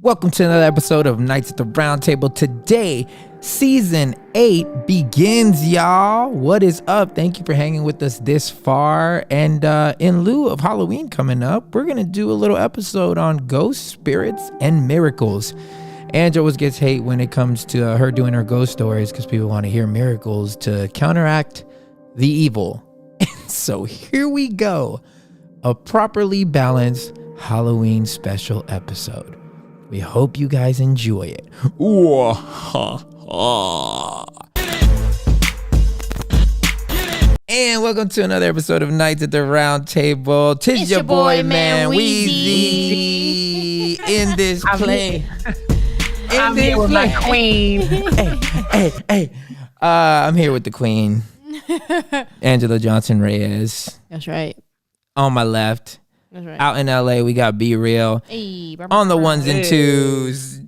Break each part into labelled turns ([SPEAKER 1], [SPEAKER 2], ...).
[SPEAKER 1] Welcome to another episode of Nights at the Round Table. Today, Season 8 begins, y'all. What is up? Thank you for hanging with us this far. And in lieu of Halloween coming up, we're going to do a little episode on ghosts, spirits, and miracles. Angela always gets hate when it comes to her doing her ghost stories because people want to hear miracles to counteract the evil. And so here we go. A properly balanced Halloween special episode. We hope you guys enjoy it. Ooh, ha, ha. And welcome to another episode of Nights at the Round Table. Tis your boy, Man Weezy. In this play.
[SPEAKER 2] I'm here with my queen.
[SPEAKER 1] Hey. I'm here with the queen. Angela Johnson Reyes.
[SPEAKER 2] That's right.
[SPEAKER 1] On my left.
[SPEAKER 2] That's right.
[SPEAKER 1] Out in LA, we got Be Real.
[SPEAKER 2] Hey,
[SPEAKER 1] on the ones and twos.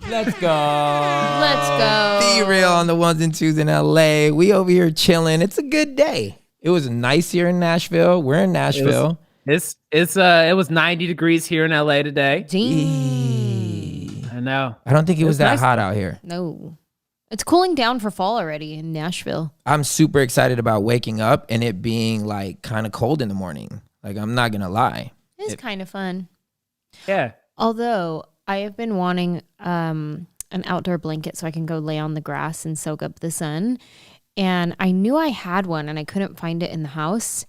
[SPEAKER 1] Let's go.
[SPEAKER 2] Let's go.
[SPEAKER 1] Be Real on the ones and twos in LA. We over here chilling. It's a good day. It was nice here in Nashville. We're in Nashville.
[SPEAKER 3] It was 90 degrees here in LA today. I know.
[SPEAKER 1] I don't think it was that
[SPEAKER 3] nice
[SPEAKER 1] hot out here.
[SPEAKER 2] No. It's cooling down for fall already in Nashville.
[SPEAKER 1] I'm super excited about waking up and it being like kind of cold in the morning. Like, I'm not going to lie.
[SPEAKER 2] It's kind of fun.
[SPEAKER 3] Yeah.
[SPEAKER 2] Although I have been wanting an outdoor blanket so I can go lay on the grass and soak up the sun. And I knew I had one and I couldn't find it in the house.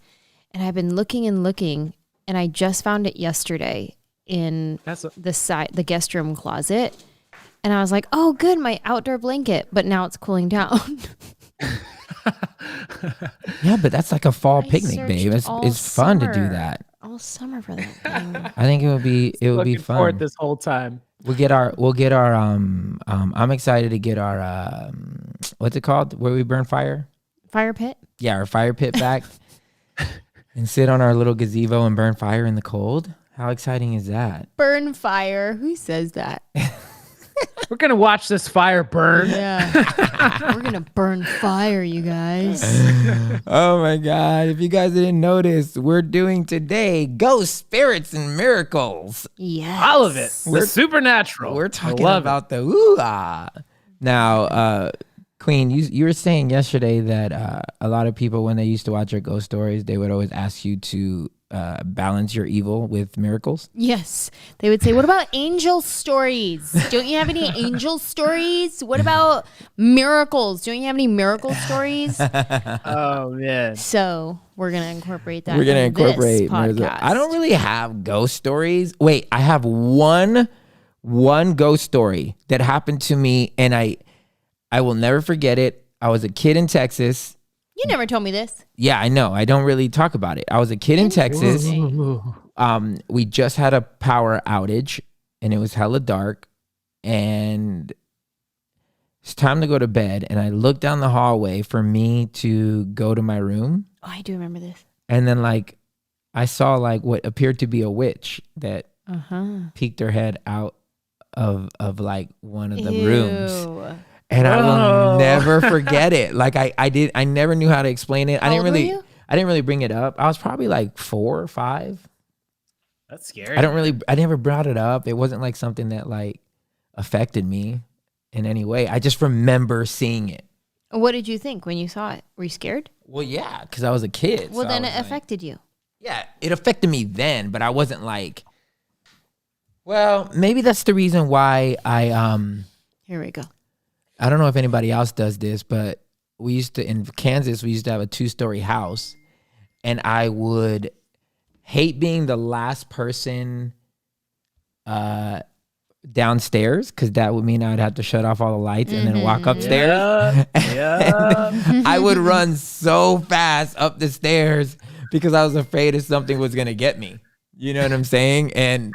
[SPEAKER 2] And I've been looking and I just found it yesterday in the guest room closet. And I was like, oh, good, my outdoor blanket. But now it's cooling down.
[SPEAKER 1] Yeah, but that's like a fall picnic, babe. It's fun to do that.
[SPEAKER 2] All summer for that thing.
[SPEAKER 1] I think it would be fun.
[SPEAKER 3] Forward this whole time.
[SPEAKER 1] We'll get our I'm excited to get our what's it called? Where we burn fire?
[SPEAKER 2] Fire pit?
[SPEAKER 1] Yeah, our fire pit back. And sit on our little gazebo and burn fire in the cold. How exciting is that?
[SPEAKER 2] Burn fire. Who says that?
[SPEAKER 3] We're going to watch this fire burn.
[SPEAKER 2] Yeah. We're going to burn fire, you guys.
[SPEAKER 1] Oh my God. If you guys didn't notice, we're doing today ghosts, spirits, and miracles.
[SPEAKER 2] Yes.
[SPEAKER 3] All of it. The supernatural.
[SPEAKER 1] We're talking about the ooh-ah. Now, Queen, you were saying yesterday that a lot of people, when they used to watch your ghost stories, they would always ask you to balance your evil with miracles.
[SPEAKER 2] Yes. They would say, what about angel stories? Don't you have any angel stories? What about miracles? Don't you have any miracle stories?
[SPEAKER 3] Oh, man.
[SPEAKER 2] So we're going to incorporate that.
[SPEAKER 1] We're going to incorporate
[SPEAKER 2] this podcast.
[SPEAKER 1] I don't really have ghost stories. Wait, I have one ghost story that happened to me, and I will never forget it. I was a kid in Texas.
[SPEAKER 2] You never told me this.
[SPEAKER 1] Yeah, I know. I don't really talk about it. I was a kid in Texas. We just had a power outage, and it was hella dark, and it's time to go to bed. And I looked down the hallway for me to go to my room.
[SPEAKER 2] Oh, I do remember this.
[SPEAKER 1] And then, I saw, what appeared to be a witch that peeked her head out of one of the rooms. And I will never forget it. I never knew how to explain it.
[SPEAKER 2] How old were you?
[SPEAKER 1] I didn't really bring it up. I was probably 4 or 5.
[SPEAKER 3] That's scary.
[SPEAKER 1] I never brought it up. It wasn't something that affected me in any way. I just remember seeing it.
[SPEAKER 2] What did you think when you saw it? Were you scared?
[SPEAKER 1] Well, yeah, because I was a kid.
[SPEAKER 2] Well,
[SPEAKER 1] so
[SPEAKER 2] then it affected you.
[SPEAKER 1] Yeah, it affected me then, but I wasn't well, maybe that's the reason why
[SPEAKER 2] Here we go.
[SPEAKER 1] I don't know if anybody else does this, but in Kansas, we used to have a 2-story house, and I would hate being the last person downstairs because that would mean I'd have to shut off all the lights and then walk upstairs. Yeah. I would run so fast up the stairs because I was afraid if something was going to get me. You know what I'm saying? And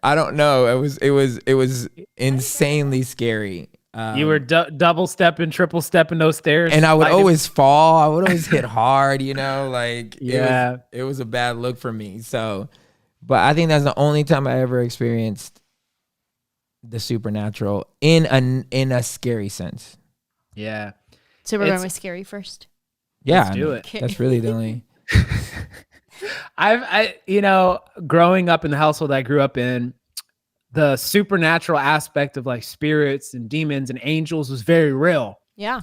[SPEAKER 1] I don't know. It was insanely scary.
[SPEAKER 3] You were double stepping, triple stepping those stairs.
[SPEAKER 1] And I would always fall. I would always hit hard,
[SPEAKER 3] Yeah.
[SPEAKER 1] It was a bad look for me. So, but I think that's the only time I ever experienced the supernatural in a scary sense.
[SPEAKER 3] Yeah.
[SPEAKER 2] So we're going with scary first.
[SPEAKER 1] Yeah.
[SPEAKER 3] Let's do it.
[SPEAKER 1] That's really the only.
[SPEAKER 3] growing up in the household I grew up in, the supernatural aspect of like spirits and demons and angels was very real.
[SPEAKER 2] Yeah.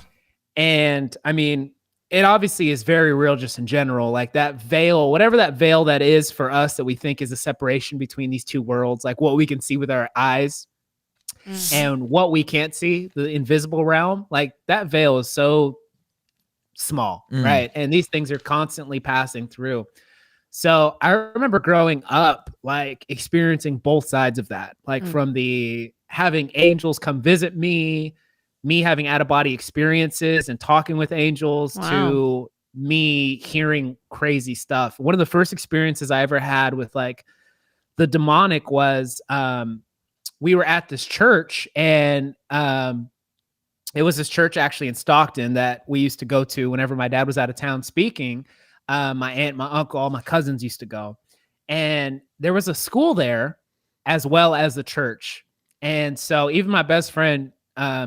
[SPEAKER 3] And I mean, it obviously is very real just in general. Like that veil, whatever that veil that is for us that we think is a separation between these two worlds, like what we can see with our eyes and what we can't see, the invisible realm, like that veil is so small, right? And these things are constantly passing through. So I remember growing up, like experiencing both sides of that, like from the having angels come visit me having out of body experiences and talking with angels to me hearing crazy stuff. One of the first experiences I ever had with like the demonic was, we were at this church and, it was this church actually in Stockton that we used to go to whenever my dad was out of town speaking. My aunt, my uncle, all my cousins used to go. And there was a school there as well as the church. And so even my best friend,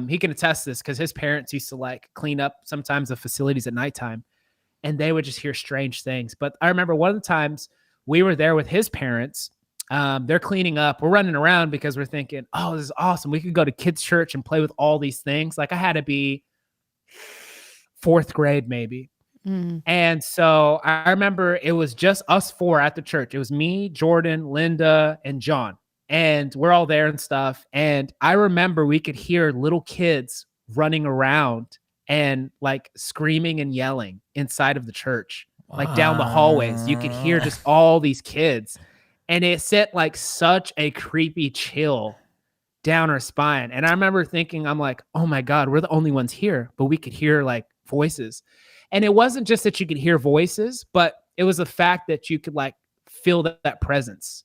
[SPEAKER 3] he can attest this because his parents used to like clean up sometimes the facilities at nighttime and they would just hear strange things. But I remember one of the times we were there with his parents. They're cleaning up. We're running around because we're thinking, oh, this is awesome. We could go to kids' church and play with all these things. Like I had to be 4th grade maybe. And so I remember it was just us 4 at the church. It was me, Jordan, Linda, and John. And we're all there and stuff. And I remember we could hear little kids running around and like screaming and yelling inside of the church, like down the hallways. You could hear just all these kids. And it sent like such a creepy chill down our spine. And I remember thinking, I'm like, oh my God, we're the only ones here, but we could hear like voices. And it wasn't just that you could hear voices, but it was the fact that you could like feel that presence.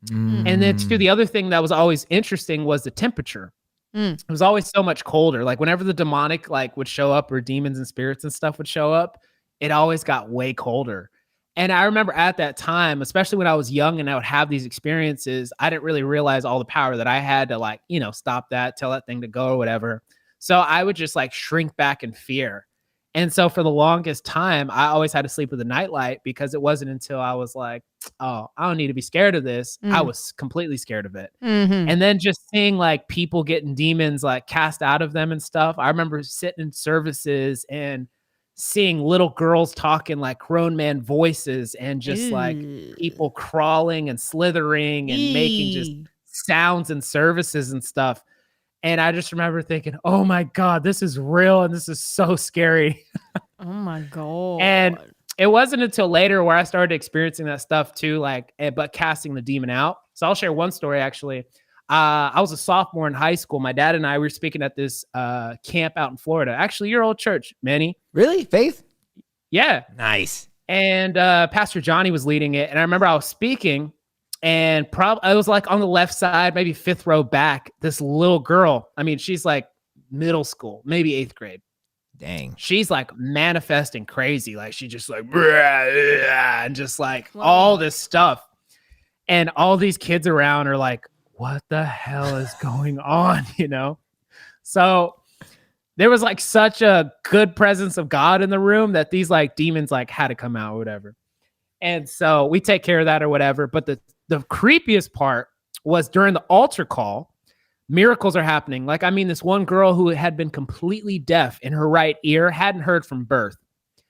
[SPEAKER 3] And then too, the other thing that was always interesting was the temperature. It was always so much colder. Like whenever the demonic like would show up or demons and spirits and stuff would show up, it always got way colder. And I remember at that time, especially when I was young and I would have these experiences, I didn't really realize all the power that I had to like, you know, stop that, tell that thing to go or whatever. So I would just like shrink back in fear. And so for the longest time, I always had to sleep with a nightlight because it wasn't until I was like, oh, I don't need to be scared of this. I was completely scared of it. And then just seeing like people getting demons like cast out of them and stuff. I remember sitting in services and seeing little girls talking like grown man voices and just like people crawling and slithering and making just sounds and services and stuff. And I just remember thinking, oh my God, this is real. And this is so scary.
[SPEAKER 2] Oh my God.
[SPEAKER 3] And it wasn't until later where I started experiencing that stuff too, like, but casting the demon out. So I'll share one story actually. I was a sophomore in high school. My dad and I were speaking at this camp out in Florida. Actually, your old church, Manny.
[SPEAKER 1] Really? Faith?
[SPEAKER 3] Yeah.
[SPEAKER 1] Nice.
[SPEAKER 3] And Pastor Johnny was leading it. And I remember I was speaking and I was like on the left side, maybe 5th row back, this little girl. I mean, she's like middle school, maybe 8th grade.
[SPEAKER 1] Dang.
[SPEAKER 3] She's like manifesting crazy. Like she just like, and just like all this stuff. And all these kids around are like, what the hell is going on? You know? So there was like such a good presence of God in the room that these like demons like had to come out or whatever. And so we take care of that or whatever. But the creepiest part was during the altar call, miracles are happening. Like, I mean, this one girl who had been completely deaf in her right ear, hadn't heard from birth.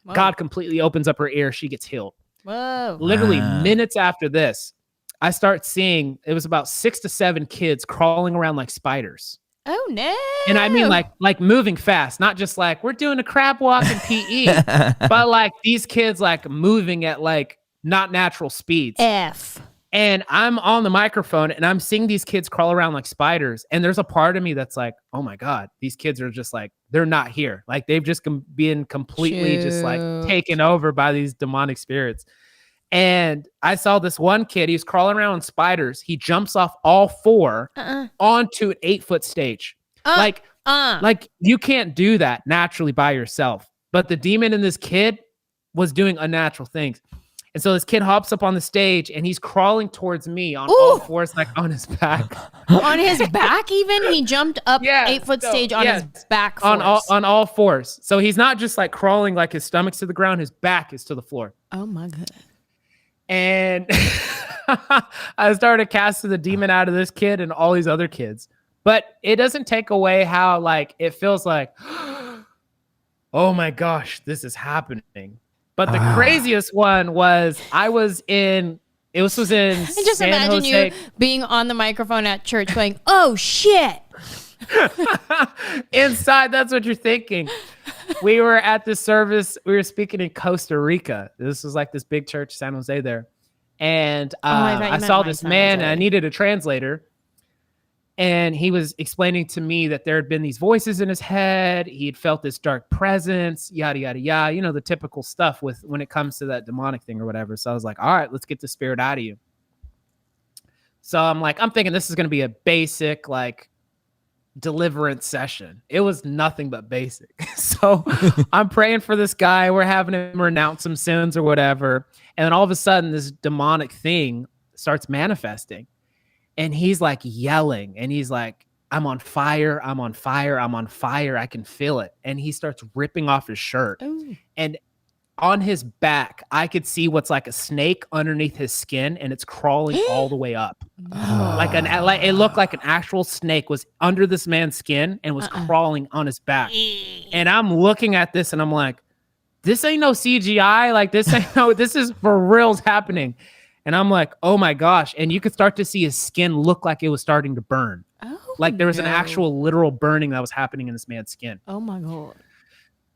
[SPEAKER 3] Whoa. God completely opens up her ear. She gets healed.
[SPEAKER 2] Whoa.
[SPEAKER 3] Literally minutes after this, I start seeing, it was about 6 to 7 kids crawling around like spiders.
[SPEAKER 2] Oh no.
[SPEAKER 3] And I mean like moving fast, not just like we're doing a crab walk in PE, but like these kids like moving at like not natural speeds. And I'm on the microphone and I'm seeing these kids crawl around like spiders. And there's a part of me that's like, oh my God, these kids are just like, they're not here. Like they've just been completely just like taken over by these demonic spirits. And I saw this one kid, he's crawling around on spiders. He jumps off all 4 onto an 8-foot stage. Like you can't do that naturally by yourself. But the demon in this kid was doing unnatural things. And so this kid hops up on the stage and he's crawling towards me on all 4s, like on his back.
[SPEAKER 2] On his back even? He jumped up 8-foot stage on his back
[SPEAKER 3] on all 4s. So he's not just like crawling like his stomach's to the ground, his back is to the floor.
[SPEAKER 2] Oh my God.
[SPEAKER 3] And I started casting the demon out of this kid and all these other kids. But it doesn't take away how like it feels like, oh my gosh, this is happening. But the craziest one was this was in
[SPEAKER 2] I just
[SPEAKER 3] San
[SPEAKER 2] imagine
[SPEAKER 3] Jose.
[SPEAKER 2] you being on the microphone at church going, "Oh shit."
[SPEAKER 3] Inside, that's what you're thinking. We were at this service. We were speaking in Costa Rica. This was like this big church, San Jose there. And I saw this man and I needed a translator. And he was explaining to me that there had been these voices in his head. He had felt this dark presence, yada, yada, yada. You know, the typical stuff with when it comes to that demonic thing or whatever. So I was like, all right, let's get the spirit out of you. So I'm thinking this is going to be a basic, like, deliverance session. It was nothing but basic. So I'm praying for this guy. We're having him renounce some sins or whatever. And then all of a sudden, this demonic thing starts manifesting. And he's like yelling and he's like, I'm on fire. I'm on fire. I'm on fire. I can feel it. And he starts ripping off his shirt. Ooh. And on his back, I could see what's like a snake underneath his skin and it's crawling all the way up. Like it looked like an actual snake was under this man's skin and was crawling on his back. And I'm looking at this and I'm like, this ain't no CGI. Like this is for reals happening. And I'm like, oh my gosh. And you could start to see his skin look like it was starting to burn. Oh, like there was an actual literal burning that was happening in this man's skin.
[SPEAKER 2] Oh my God.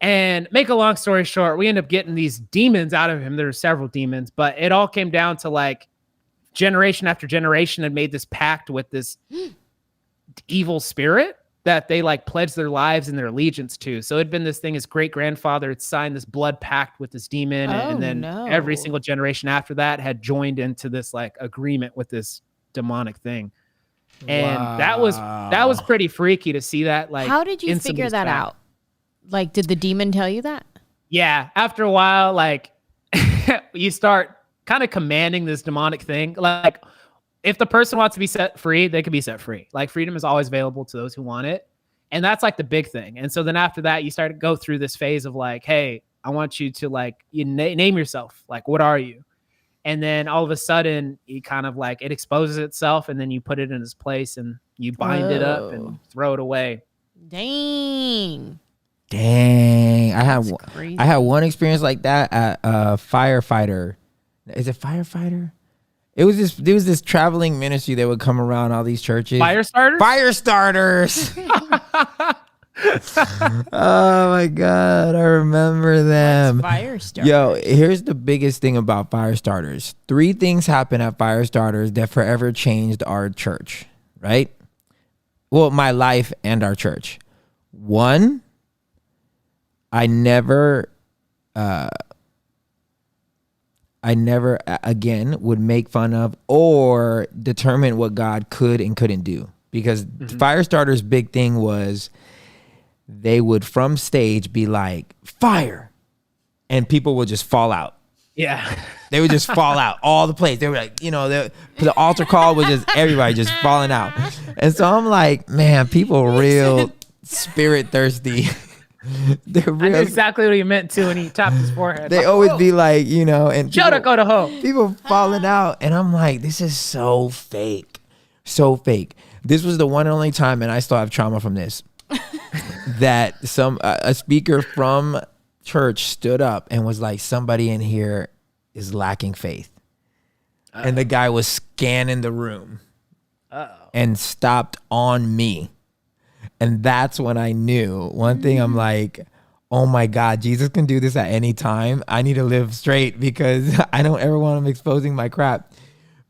[SPEAKER 3] And make a long story short, we end up getting these demons out of him. There were several demons, but it all came down to like generation after generation had made this pact with this evil spirit that they like pledged their lives and their allegiance to. So it'd been this thing, his great grandfather had signed this blood pact with this demon. And then every single generation after that had joined into this like agreement with this demonic thing. And that was pretty freaky to see that. Like,
[SPEAKER 2] how did you figure that out? Like, did the demon tell you that?
[SPEAKER 3] Yeah. After a while, like you start kind of commanding this demonic thing. Like, if the person wants to be set free, they can be set free. Like freedom is always available to those who want it. And that's like the big thing. And so then after that, you start to go through this phase of like, hey, I want you to like, you name yourself. Like, what are you? And then all of a sudden you kind of like, it exposes itself and then you put it in its place and you bind it up and throw it away.
[SPEAKER 2] Dang.
[SPEAKER 1] I had one experience like that at a firefighter. Is it firefighter? There was this traveling ministry that would come around all these churches.
[SPEAKER 3] Fire starters.
[SPEAKER 1] Oh my God, I remember them.
[SPEAKER 2] What's fire starters?
[SPEAKER 1] Yo, here's the biggest thing about fire starters. 3 things happen at fire starters that forever changed our church, right? Well, my life and our church. 1, I never again would make fun of or determine what God could and couldn't do, because Firestarter's big thing was they would from stage be like fire and people would just fall out.
[SPEAKER 3] Yeah.
[SPEAKER 1] They would just fall out all the place. They were like, the altar call was just everybody just falling out. And so I'm like, man, people real spirit thirsty. They're real.
[SPEAKER 3] I knew exactly what he meant too when he tapped his forehead.
[SPEAKER 1] They always be like, and people falling out. And I'm like, this is so fake. So fake. This was the one and only time, and I still have trauma from this, that a speaker from church stood up and was like, somebody in here is lacking faith. And the guy was scanning the room and stopped on me. And that's when I knew one thing. I'm like, oh my God, Jesus can do this at any time. I need to live straight because I don't ever want him exposing my crap.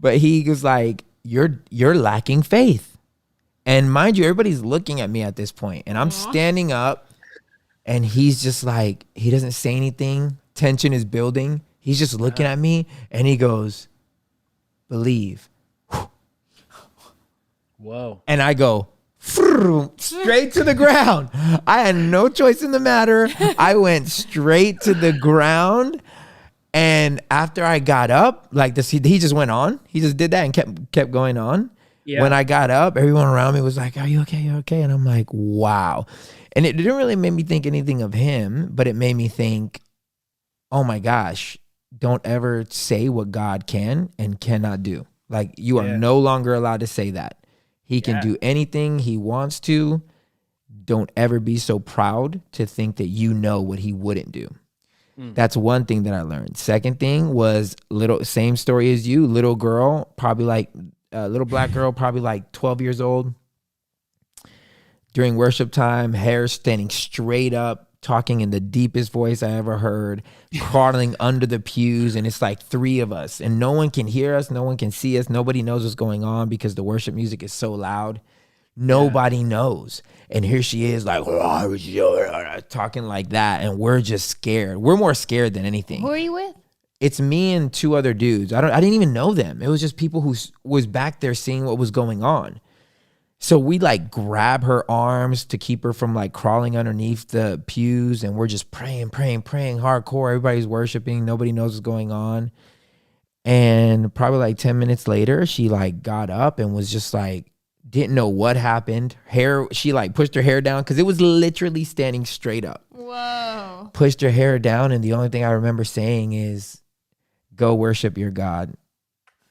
[SPEAKER 1] But he was like, you're lacking faith. And mind you, everybody's looking at me at this point. And I'm standing up and he's just like, he doesn't say anything. Tension is building. He's just looking at me and he goes, believe.
[SPEAKER 3] Whoa.
[SPEAKER 1] And I go, straight to the ground. I had no choice in the matter. I went straight to the ground. And after I got up, like this, he just went on. He just did that and kept going on. Yeah. When I got up, everyone around me was like, are you okay? You okay? And I'm like, wow. And it didn't really make me think anything of him, but it made me think, oh my gosh, don't ever say what God can and cannot do. Like, you are no longer allowed to say that. He can do anything he wants to. Don't ever be so proud to think that you know what he wouldn't do. That's one thing that I learned. Second thing was same story as you, little girl, probably like little black girl, probably like 12 years old. During worship time, hair standing straight up, talking in the deepest voice I ever heard, crawling under the pews. And it's like 3 of us and no one can hear us. No one can see us. Nobody knows what's going on because the worship music is so loud. Nobody knows. And here she is like talking like that. And we're just scared. We're more scared than anything.
[SPEAKER 2] Who are you with?
[SPEAKER 1] It's me and 2 other dudes. I didn't even know them. It was just people who was back there seeing what was going on. So we like grab her arms to keep her from like crawling underneath the pews. And we're just praying hardcore. Everybody's worshiping. Nobody knows what's going on. And probably like 10 minutes later, she like got up and was just like, didn't know what happened. She like pushed her hair down because it was literally standing straight up.
[SPEAKER 2] Whoa.
[SPEAKER 1] Pushed her hair down. And the only thing I remember saying is, go worship your God.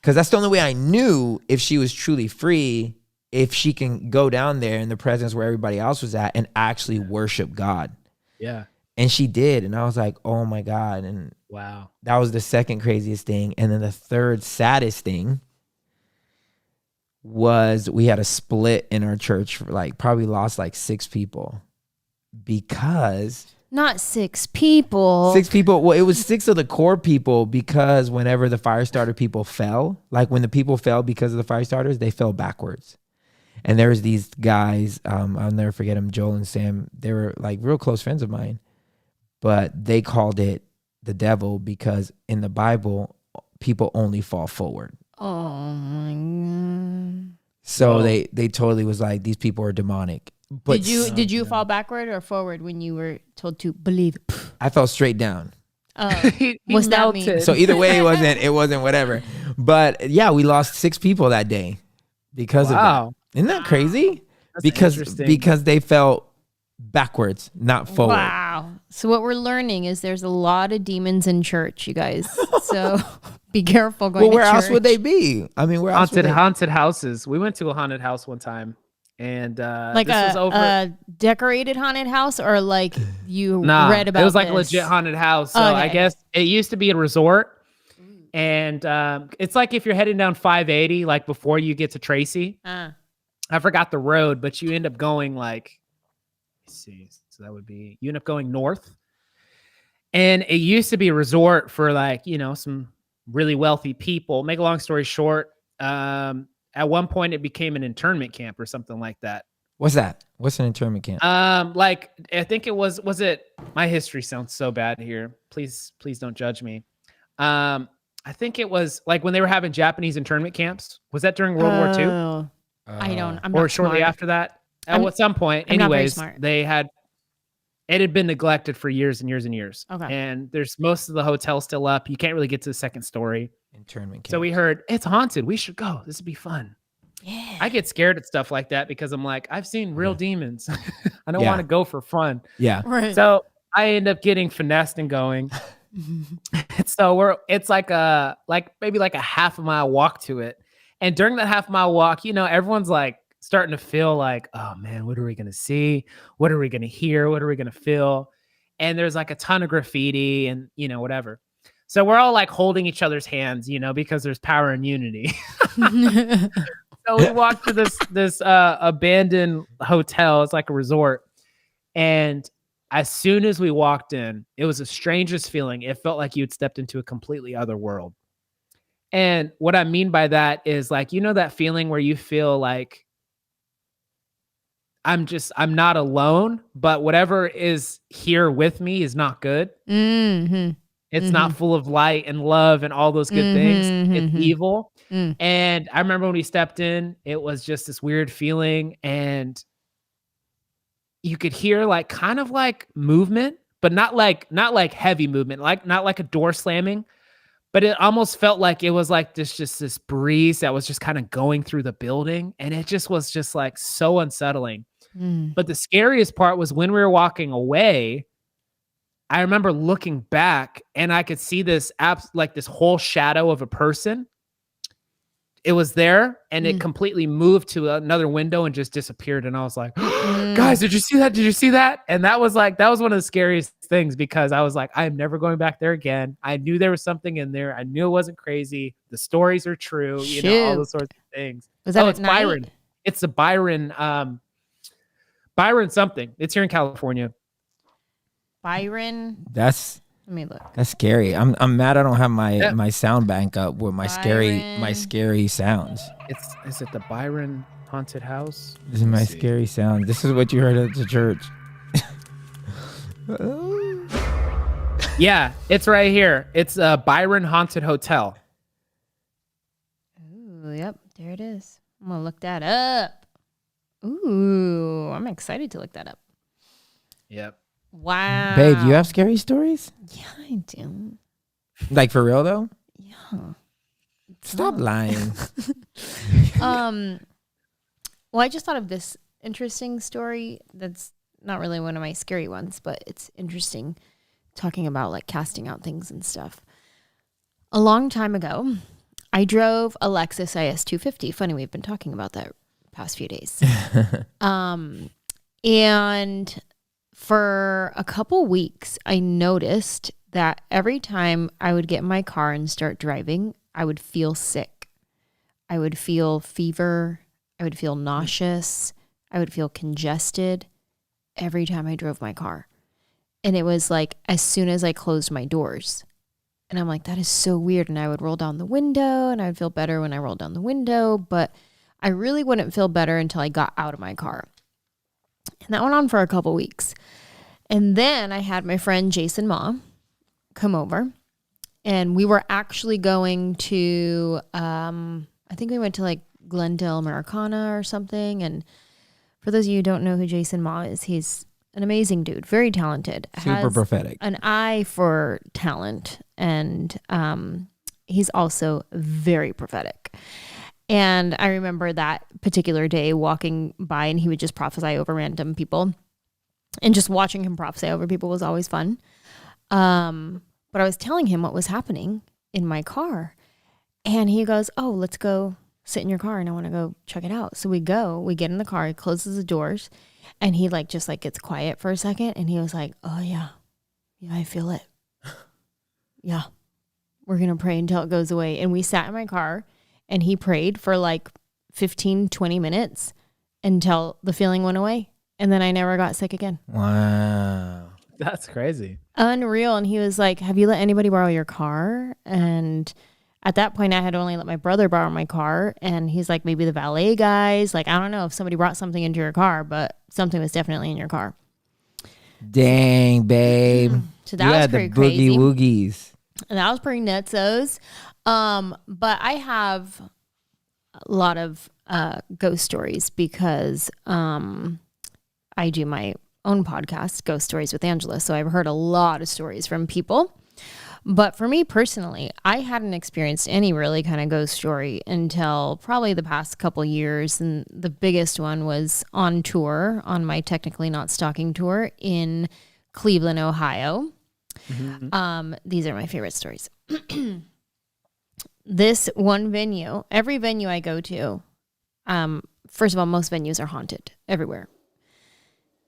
[SPEAKER 1] Because that's the only way I knew if she was truly free, if she can go down there in the presence where everybody else was at and actually worship God.
[SPEAKER 3] Yeah.
[SPEAKER 1] And she did. And I was like, oh my God. And
[SPEAKER 3] wow,
[SPEAKER 1] that was the second craziest thing. And then the third saddest thing was we had a split in our church for like probably lost like 6 people because
[SPEAKER 2] not 6 people.
[SPEAKER 1] 6 people. Well, it was 6 of the core people because whenever the fire starter people fell, like when the people fell because of the fire starters, they fell backwards. And there was these guys, I'll never forget them, Joel and Sam. They were like real close friends of mine, but they called it the devil because in the Bible, people only fall forward.
[SPEAKER 2] Oh my God.
[SPEAKER 1] So they totally was like, these people are demonic. But
[SPEAKER 2] did you fall backward or forward when you were told to believe?
[SPEAKER 1] I fell straight down.
[SPEAKER 2] Oh,
[SPEAKER 3] he
[SPEAKER 2] what's that
[SPEAKER 3] melted.
[SPEAKER 2] mean?
[SPEAKER 1] So either way, it wasn't whatever. But yeah, we lost 6 people that day because of that. Isn't that crazy?
[SPEAKER 3] That's
[SPEAKER 1] because they fell backwards, not forward.
[SPEAKER 2] Wow. So what we're learning is there's a lot of demons in church, you guys. So be careful going to church.
[SPEAKER 1] Well, where else would they be? I mean, where else would
[SPEAKER 3] haunted houses. We went to a haunted house one time, and
[SPEAKER 2] like
[SPEAKER 3] this was over
[SPEAKER 2] a decorated haunted house, or like you read about.
[SPEAKER 3] It was like
[SPEAKER 2] this?
[SPEAKER 3] a legit haunted house. So I guess it used to be a resort, and it's like if you're heading down 580, like before you get to Tracy. I forgot the road, but you end up going like. Let's see, so that would be you end up going north, and it used to be a resort for like some really wealthy people. Make a long story short, at one point it became an internment camp or something like that.
[SPEAKER 1] What's that? What's an internment camp?
[SPEAKER 3] Like I think it was it? My history sounds so bad here. Please don't judge me. I think it was like when they were having Japanese internment camps. Was that during World War II?
[SPEAKER 2] I don't. I'm
[SPEAKER 3] or
[SPEAKER 2] not
[SPEAKER 3] shortly
[SPEAKER 2] smart.
[SPEAKER 3] after that. At some point, anyways, it had been neglected for years and years and years.
[SPEAKER 2] Okay.
[SPEAKER 3] And there's most of the hotels still up. You can't really get to the second story.
[SPEAKER 1] Internment camp.
[SPEAKER 3] So we heard it's haunted. We should go. This would be fun.
[SPEAKER 2] Yeah.
[SPEAKER 3] I get scared at stuff like that because I'm like, I've seen real demons. I don't want to go for fun.
[SPEAKER 1] Yeah.
[SPEAKER 2] Right.
[SPEAKER 3] So I end up getting finessed and going. So it's like maybe like a half a mile walk to it. And during that half mile walk, everyone's like starting to feel like, oh man, what are we going to see? What are we going to hear? What are we going to feel? And there's like a ton of graffiti and, whatever. So we're all like holding each other's hands, because there's power in unity. So we walked to this abandoned hotel. It's like a resort. And as soon as we walked in, it was the strangest feeling. It felt like you'd stepped into a completely other world. And what I mean by that is like, that feeling where you feel like I'm not alone, but whatever is here with me is not good.
[SPEAKER 2] Mm-hmm.
[SPEAKER 3] It's not full of light and love and all those good things. It's evil.
[SPEAKER 2] Mm.
[SPEAKER 3] And I remember when we stepped in, it was just this weird feeling. And you could hear like kind of like movement, but not like heavy movement, like not like a door slamming. But it almost felt like it was like this breeze that was just kind of going through the building. And it just was just like so unsettling. But the scariest part was when we were walking away, I remember looking back and I could see this like this whole shadow of a person. It was there and it completely moved to another window and just disappeared. And I was like, guys, did you see that? Did you see that? And that was one of the scariest things because I was like, I'm never going back there again. I knew there was something in there. I knew it wasn't crazy. The stories are true, you know, all those sorts of things.
[SPEAKER 2] Was that
[SPEAKER 3] it's Byron. It's the Byron, Byron something. It's here in California.
[SPEAKER 2] Byron.
[SPEAKER 1] Let
[SPEAKER 2] me look.
[SPEAKER 1] That's scary. I'm mad I don't have my sound bank up with my scary sounds.
[SPEAKER 3] Is it the Byron Haunted House?
[SPEAKER 1] This is my scary sound. This is what you heard at the church.
[SPEAKER 3] Yeah, it's right here. It's Byron Haunted Hotel.
[SPEAKER 2] Ooh, yep, there it is. I'm gonna look that up. Ooh, I'm excited to look that up.
[SPEAKER 3] Yep.
[SPEAKER 2] Wow.
[SPEAKER 1] Babe, you have scary stories?
[SPEAKER 2] Yeah, I do.
[SPEAKER 1] Like for real though?
[SPEAKER 2] Yeah.
[SPEAKER 1] Stop lying.
[SPEAKER 2] Well, I just thought of this interesting story that's not really one of my scary ones, but it's interesting talking about like casting out things and stuff. A long time ago, I drove a Lexus IS 250. Funny, we've been talking about that past few days. And for a couple weeks, I noticed that every time I would get in my car and start driving, I would feel sick. I would feel fever. I would feel nauseous. I would feel congested every time I drove my car. And it was like as soon as I closed my doors. And I'm like, that is so weird. And I would roll down the window and I would feel better when I rolled down the window. But I really wouldn't feel better until I got out of my car. And that went on for a couple weeks. And then I had my friend Jason Ma come over. And we were actually going to, I think we went to like Glendale, Americana or something. And for those of you who don't know who Jason Ma is, he's an amazing dude, very talented.
[SPEAKER 1] Super prophetic.
[SPEAKER 2] An eye for talent. And he's also very prophetic. And I remember that particular day walking by and he would just prophesy over random people. And just watching him prophesy over people was always fun. But I was telling him what was happening in my car. And he goes, oh, let's go sit in your car and I want to go check it out. So we get in the car, he closes the doors and he just gets quiet for a second. And he was like, oh yeah, I feel it. Yeah, we're going to pray until it goes away. And we sat in my car and he prayed for like 15, 20 minutes until the feeling went away. And then I never got sick again.
[SPEAKER 1] Wow.
[SPEAKER 3] That's crazy.
[SPEAKER 2] Unreal. And he was like, have you let anybody borrow your car? And at that point, I had only let my brother borrow my car. And he's like, maybe the valet guys. Like, I don't know if somebody brought something into your car, but something was definitely in your car.
[SPEAKER 1] Dang, babe.
[SPEAKER 2] So that was pretty
[SPEAKER 1] the
[SPEAKER 2] crazy.
[SPEAKER 1] boogie woogies.
[SPEAKER 2] And that was pretty nutsos. But I have a lot of ghost stories because I do my own podcast, Ghost Stories with Angela. So I've heard a lot of stories from people. But for me personally, I hadn't experienced any really kind of ghost story until probably the past couple years. And the biggest one was on tour, on my Technically Not Stalking tour in Cleveland, Ohio. Mm-hmm. These are my favorite stories. This one venue, every venue I go to, first of all, most venues are haunted everywhere.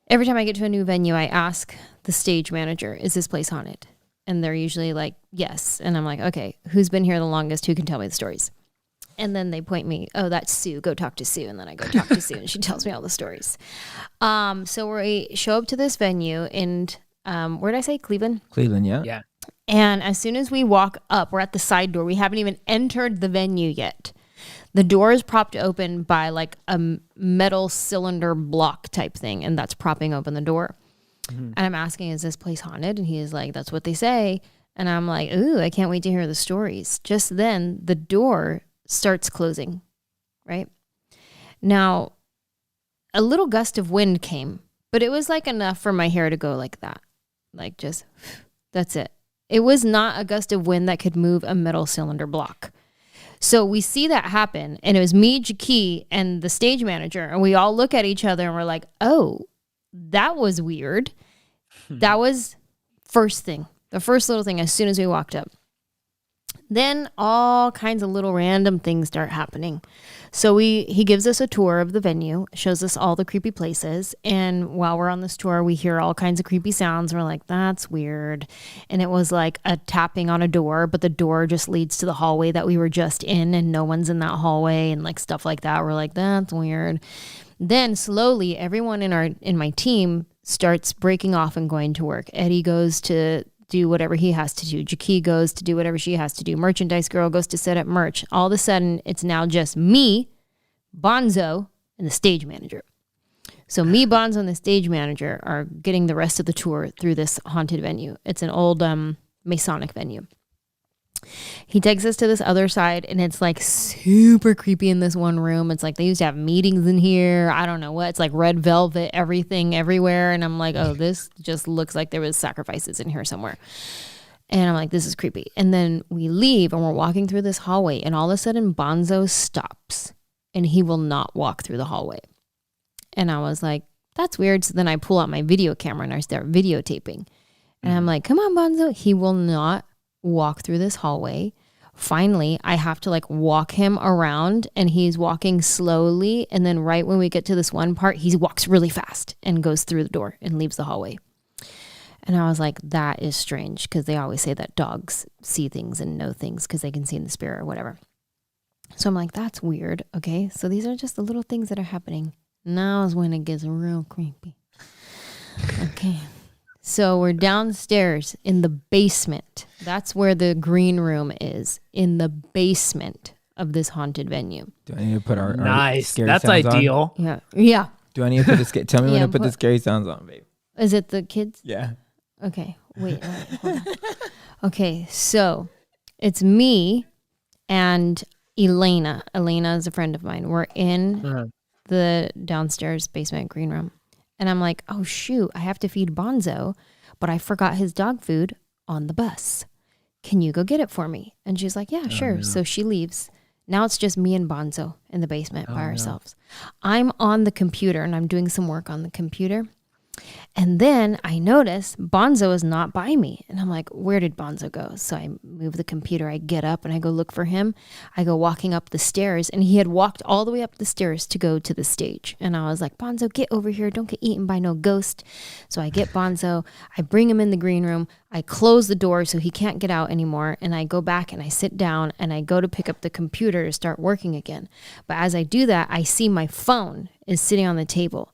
[SPEAKER 2] Every time I get to a new venue, I ask the stage manager, is this place haunted? And they're usually like, yes. And I'm like, okay, who's been here the longest? Who can tell me the stories? And then they point me, oh, that's Sue. Go talk to Sue. And then I go talk to Sue and she tells me all the stories. So we show up to this venue in, where did I say? Cleveland?
[SPEAKER 1] Cleveland, yeah.
[SPEAKER 3] Yeah.
[SPEAKER 2] And as soon as we walk up, we're at the side door. We haven't even entered the venue yet. The door is propped open by like a metal cylinder block type thing, and that's propping open the door. Mm-hmm. And I'm asking, is this place haunted? And he is like, that's what they say. And I'm like, ooh, I can't wait to hear the stories. Just then, the door starts closing, right? Now, a little gust of wind came, but it was like enough for my hair to go like that. Like just, that's it. It was not a gust of wind that could move a metal cylinder block. So we see that happen, and it was me, Jackie, and the stage manager, and we all look at each other and we're like, oh, that was weird. That was the first little thing as soon as we walked up. Then all kinds of little random things start happening. So he gives us a tour of the venue, shows us all the creepy places. And while we're on this tour, we hear all kinds of creepy sounds. We're like, that's weird. And it was like a tapping on a door, but the door just leads to the hallway that we were just in, and no one's in that hallway and like stuff like that. We're like, that's weird. Then slowly everyone in my team starts breaking off and going to work. Eddie goes to do whatever he has to do. Jackie goes to do whatever she has to do. Merchandise girl goes to set up merch. All of a sudden, it's now just me, Bonzo, and the stage manager. So me, Bonzo, and the stage manager are getting the rest of the tour through this haunted venue. It's an old Masonic venue. He takes us to this other side, and it's like super creepy in this one room. It's like they used to have meetings in here. I don't know what. It's like red velvet, everything everywhere. And I'm like, oh, this just looks like there was sacrifices in here somewhere. And I'm like, this is creepy. And then we leave, and we're walking through this hallway, and all of a sudden Bonzo stops, and he will not walk through the hallway. And I was like, that's weird. So then I pull out my video camera, and I start videotaping. And I'm like, come on, Bonzo. He will not walk through this hallway. Finally, I have to like walk him around, and he's walking slowly. And then right when we get to this one part, he walks really fast and goes through the door and leaves the hallway. And I was like, that is strange, because they always say that dogs see things and know things because they can see in the spirit or whatever. So I'm like, that's weird. Okay, so these are just the little things that are happening. Now is when it gets real creepy. Okay. So we're downstairs in the basement. That's where the green room is, in the basement of this haunted venue.
[SPEAKER 1] Do I need to put our
[SPEAKER 3] Nice.
[SPEAKER 1] scary
[SPEAKER 3] That's
[SPEAKER 1] sounds
[SPEAKER 3] ideal.
[SPEAKER 2] Yeah. Yeah.
[SPEAKER 1] Do I need to put the tell me when to put the scary sounds on, babe?
[SPEAKER 2] Is it the kids?
[SPEAKER 1] Yeah.
[SPEAKER 2] Okay. Wait. Hold on. Okay. So it's me and Elena. Elena is a friend of mine. We're in the downstairs basement green room. And I'm like, oh, shoot, I have to feed Bonzo, but I forgot his dog food on the bus. Can you go get it for me? And she's like, yeah, sure. No. So she leaves. Now it's just me and Bonzo in the basement by ourselves. I'm on the computer, and I'm doing some work on the computer. And then I notice Bonzo is not by me. And I'm like, where did Bonzo go? So I move the computer. I get up and I go look for him. I go walking up the stairs, and he had walked all the way up the stairs to go to the stage. And I was like, Bonzo, get over here. Don't get eaten by no ghost. So I get Bonzo. I bring him in the green room. I close the door so he can't get out anymore. And I go back and I sit down, and I go to pick up the computer to start working again. But as I do that, I see my phone is sitting on the table.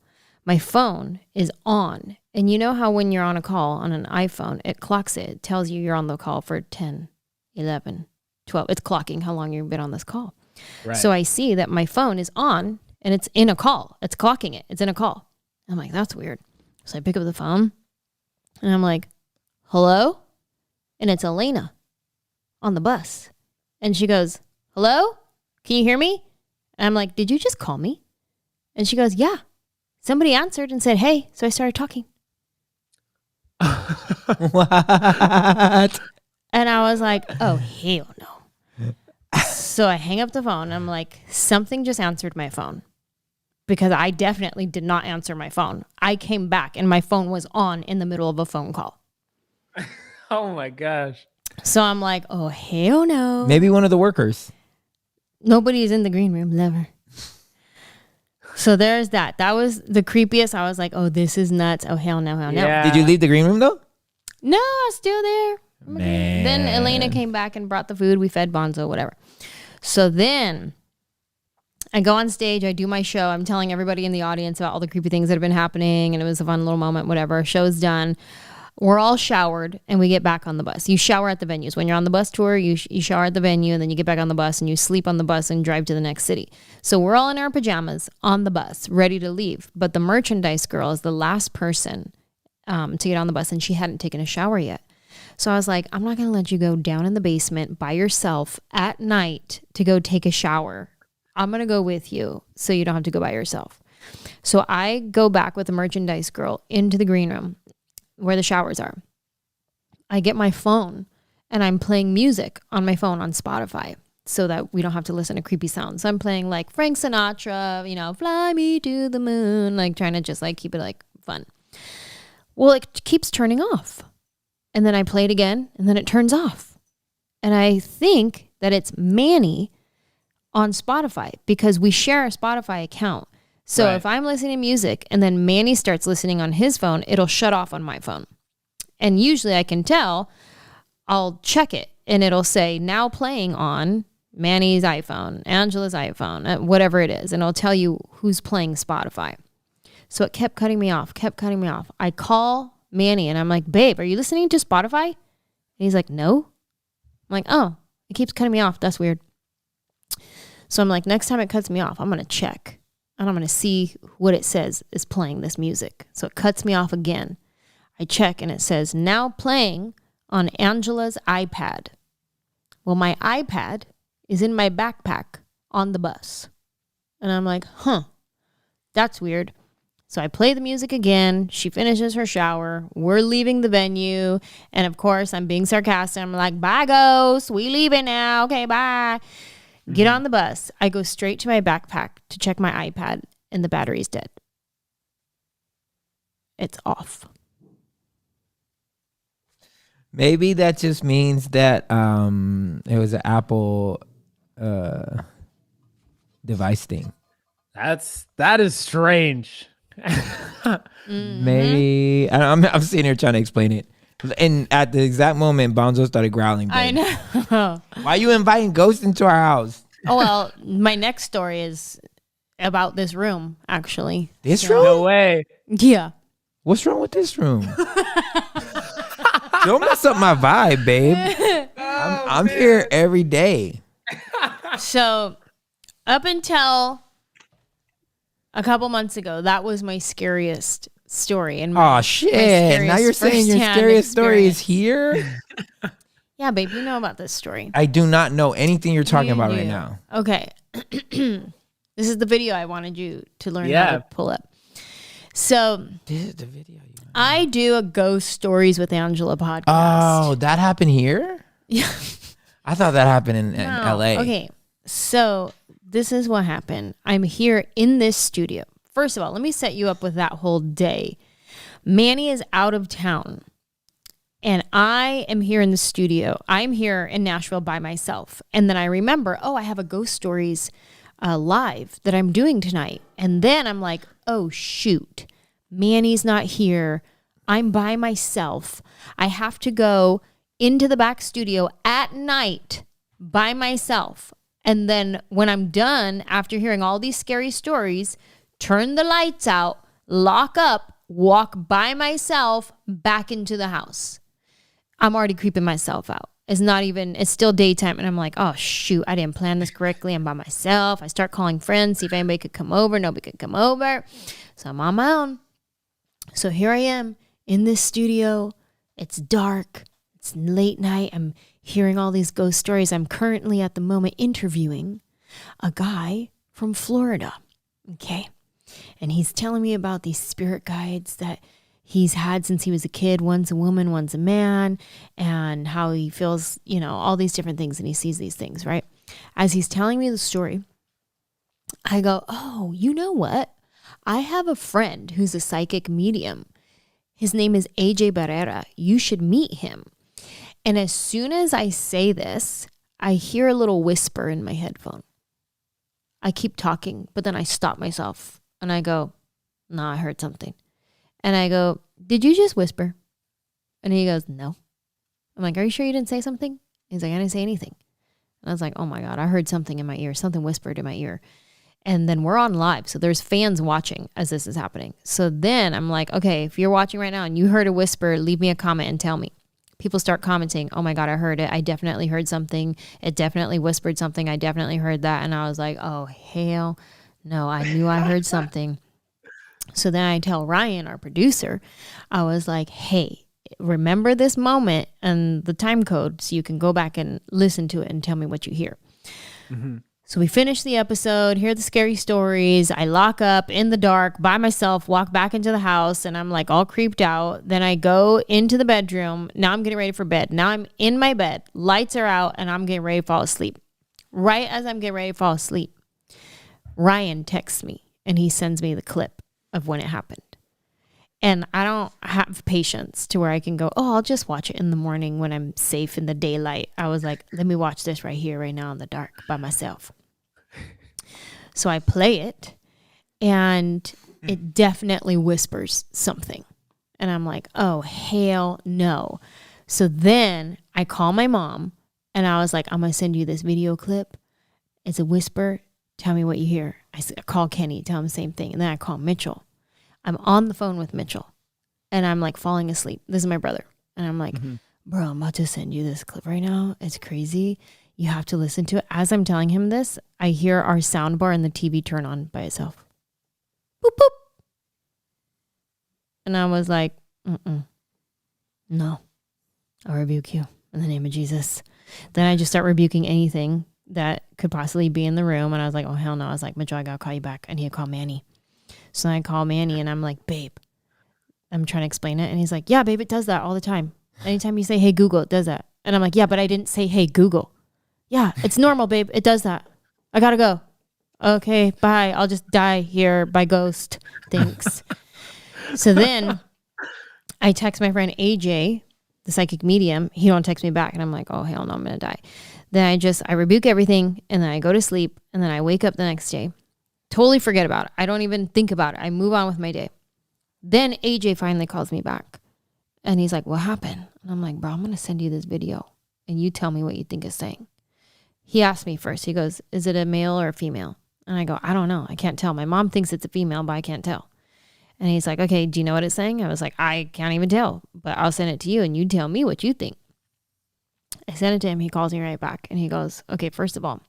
[SPEAKER 2] My phone is on. And you know how when you're on a call on an iPhone, it clocks it. It tells you you're on the call for 10, 11, 12. It's clocking how long you've been on this call. Right. So I see that my phone is on, and it's in a call. It's clocking it. It's in a call. I'm like, that's weird. So I pick up the phone, and I'm like, hello? And it's Elena on the bus. And she goes, hello? Can you hear me? And I'm like, did you just call me? And she goes, yeah. Somebody answered and said, hey. So I started talking.
[SPEAKER 1] What?
[SPEAKER 2] And I was like, oh, hell no. So I hang up the phone. And I'm like, something just answered my phone, because I definitely did not answer my phone. I came back, and my phone was on in the middle of a phone call.
[SPEAKER 3] Oh, my gosh.
[SPEAKER 2] So I'm like, oh, hell no.
[SPEAKER 1] Maybe one of the workers.
[SPEAKER 2] Nobody's in the green room, never. So there's that. That was the creepiest. I was like, oh, this is nuts. Oh, hell no, hell no.
[SPEAKER 3] Yeah.
[SPEAKER 2] Yeah.
[SPEAKER 1] Did you leave the green room, though?
[SPEAKER 2] No, I was still there.
[SPEAKER 1] Man.
[SPEAKER 2] Then Elena came back and brought the food. We fed Bonzo, whatever. So then I go on stage. I do my show. I'm telling everybody in the audience about all the creepy things that have been happening. And it was a fun little moment, whatever. Show's done. We're all showered, and we get back on the bus. You shower at the venues. When you're on the bus tour, you shower at the venue, and then you get back on the bus, and you sleep on the bus and drive to the next city. So we're all in our pajamas on the bus, ready to leave. But the merchandise girl is the last person to get on the bus, and she hadn't taken a shower yet. So I was like, I'm not going to let you go down in the basement by yourself at night to go take a shower. I'm going to go with you so you don't have to go by yourself. So I go back with the merchandise girl into the green room where the showers are. I get my phone, and I'm playing music on my phone on Spotify so that we don't have to listen to creepy sounds. So I'm playing like Frank Sinatra, Fly Me to the Moon, like trying to just like keep it like fun. Well, it keeps turning off. And then I play it again, and then it turns off. And I think that it's Manny on Spotify because we share a Spotify account. So
[SPEAKER 3] Right.
[SPEAKER 2] if I'm listening to music and then Manny starts listening on his phone, it'll shut off on my phone. And usually I can tell, I'll check it and it'll say now playing on Manny's iPhone, Angela's iPhone, whatever it is. And it'll tell you who's playing Spotify. So it kept cutting me off. I call Manny and I'm like, babe, are you listening to Spotify? And he's like, no. I'm like, oh, it keeps cutting me off. That's weird. So I'm like, next time it cuts me off, I'm going to check. And I'm going to see what it says is playing this music. So it cuts me off again. I check and it says, now playing on Angela's iPad. Well, my iPad is in my backpack on the bus. And I'm like, that's weird. So I play the music again. She finishes her shower. We're leaving the venue. And of course, I'm being sarcastic. I'm like, bye, ghost. We leaving now. Okay, bye. Get on the bus. I go straight to my backpack to check my iPad, and the battery's dead. It's off.
[SPEAKER 1] Maybe that just means that it was an Apple device thing.
[SPEAKER 3] That is strange.
[SPEAKER 1] Maybe I'm sitting here trying to explain it, and at the exact moment, Bonzo started growling. Babe.
[SPEAKER 2] I know.
[SPEAKER 1] Why are you inviting ghosts into our house?
[SPEAKER 2] Oh, well, my next story is about this room, actually.
[SPEAKER 1] This room?
[SPEAKER 3] No way.
[SPEAKER 2] Yeah.
[SPEAKER 1] What's wrong with this room? Don't mess up my vibe, babe. I'm here every day.
[SPEAKER 2] So up until a couple months ago, that was my scariest story. And
[SPEAKER 1] Oh shit! Now you're saying your scariest story is here?
[SPEAKER 2] Yeah, babe, you know about this story.
[SPEAKER 1] I do not know anything you're talking about
[SPEAKER 2] You
[SPEAKER 1] right
[SPEAKER 2] do.
[SPEAKER 1] now.
[SPEAKER 2] Okay. This is the video I wanted you to learn how
[SPEAKER 3] Yeah.
[SPEAKER 2] to pull up. So
[SPEAKER 1] This is the video.
[SPEAKER 2] I do a Ghost Stories with Angela podcast.
[SPEAKER 1] Oh, that happened here?
[SPEAKER 2] Yeah.
[SPEAKER 1] I thought that happened in
[SPEAKER 2] No.
[SPEAKER 1] LA.
[SPEAKER 2] Okay. So this is what happened. I'm here in this studio. First of all, let me set you up with that whole day. Manny is out of town. And I am here in the studio. I'm here in Nashville by myself. And then I remember, I have a Ghost Stories live that I'm doing tonight. And then I'm like, oh, shoot. Manny's not here. I'm by myself. I have to go into the back studio at night by myself. And then when I'm done, after hearing all these scary stories, turn the lights out, lock up, walk by myself back into the house. I'm already creeping myself out. It's still daytime. And I'm like, oh, shoot, I didn't plan this correctly. I'm by myself. I start calling friends, see if anybody could come over. Nobody could come over. So I'm on my own. So here I am in this studio. It's dark. It's late night. I'm hearing all these ghost stories. I'm currently at the moment interviewing a guy from Florida. Okay. And he's telling me about these spirit guides that he's had since he was a kid. One's a woman, one's a man, and how he feels, all these different things. And he sees these things, right? As he's telling me the story, I go, oh, you know what? I have a friend who's a psychic medium. His name is AJ Barrera. You should meet him. And as soon as I say this, I hear a little whisper in my headphone. I keep talking, but then I stop myself and I go, no, I heard something. And I go, did you just whisper? And he goes, no. I'm like, are you sure you didn't say something? He's like, I didn't say anything. And I was like, oh my God, I heard something in my ear. Something whispered in my ear. And then we're on live. So there's fans watching as this is happening. So then I'm like, okay, if you're watching right now and you heard a whisper, leave me a comment and tell me. People start commenting, oh my God, I heard it. I definitely heard something. It definitely whispered something. I definitely heard that. And I was like, oh, hell no, I knew I heard something. So then I tell Ryan, our producer, I was like, hey, remember this moment and the time code so you can go back and listen to it and tell me what you hear. Mm-hmm. So we finish the episode, hear the scary stories. I lock up in the dark by myself, walk back into the house, and I'm like all creeped out. Then I go into the bedroom. Now I'm getting ready for bed. Now I'm in my bed. Lights are out, and I'm getting ready to fall asleep. Right as I'm getting ready to fall asleep, Ryan texts me, and he sends me the clip of when it happened. And I don't have patience to where I can go, oh, I'll just watch it in the morning when I'm safe in the daylight. I was like, let me watch this right here, right now in the dark by myself. So I play it, and it definitely whispers something. And I'm like, oh, hell no. So then I call my mom, and I was like, I'm going to send you this video clip. It's a whisper. Tell me what you hear. I call Kenny, tell him the same thing. And then I call Mitchell. I'm on the phone with Mitchell, and I'm like falling asleep. This is my brother. And I'm like, bro, I'm about to send you this clip right now. It's crazy. You have to listen to it. As I'm telling him this, I hear our sound bar and the TV turn on by itself. Boop, boop. And I was like, no, I'll rebuke you in the name of Jesus. Then I just start rebuking anything that could possibly be in the room. And I was like, oh, hell no. I was like, Mitchell, I got to call you back. I need to call Manny. So I call Manny, and I'm like, babe, I'm trying to explain it. And he's like, yeah, babe, it does that all the time. Anytime you say, hey, Google, it does that. And I'm like, yeah, but I didn't say, hey, Google. Yeah, it's normal, babe. It does that. I got to go. Okay, bye. I'll just die here by ghost. Thanks. So then I text my friend AJ, the psychic medium. He don't text me back. And I'm like, oh, hell no, I'm going to die. Then I rebuke everything, and then I go to sleep, and then I wake up the next day. Totally forget about it. I don't even think about it. I move on with my day. Then AJ finally calls me back, and he's like, what happened? And I'm like, bro, I'm going to send you this video, and you tell me what you think it's saying. He asked me first. He goes, is it a male or a female? And I go, I don't know. I can't tell. My mom thinks it's a female, but I can't tell. And he's like, okay, do you know what it's saying? I was like, I can't even tell, but I'll send it to you, and you tell me what you think. I sent it to him. He calls me right back, and he goes, okay, first of all,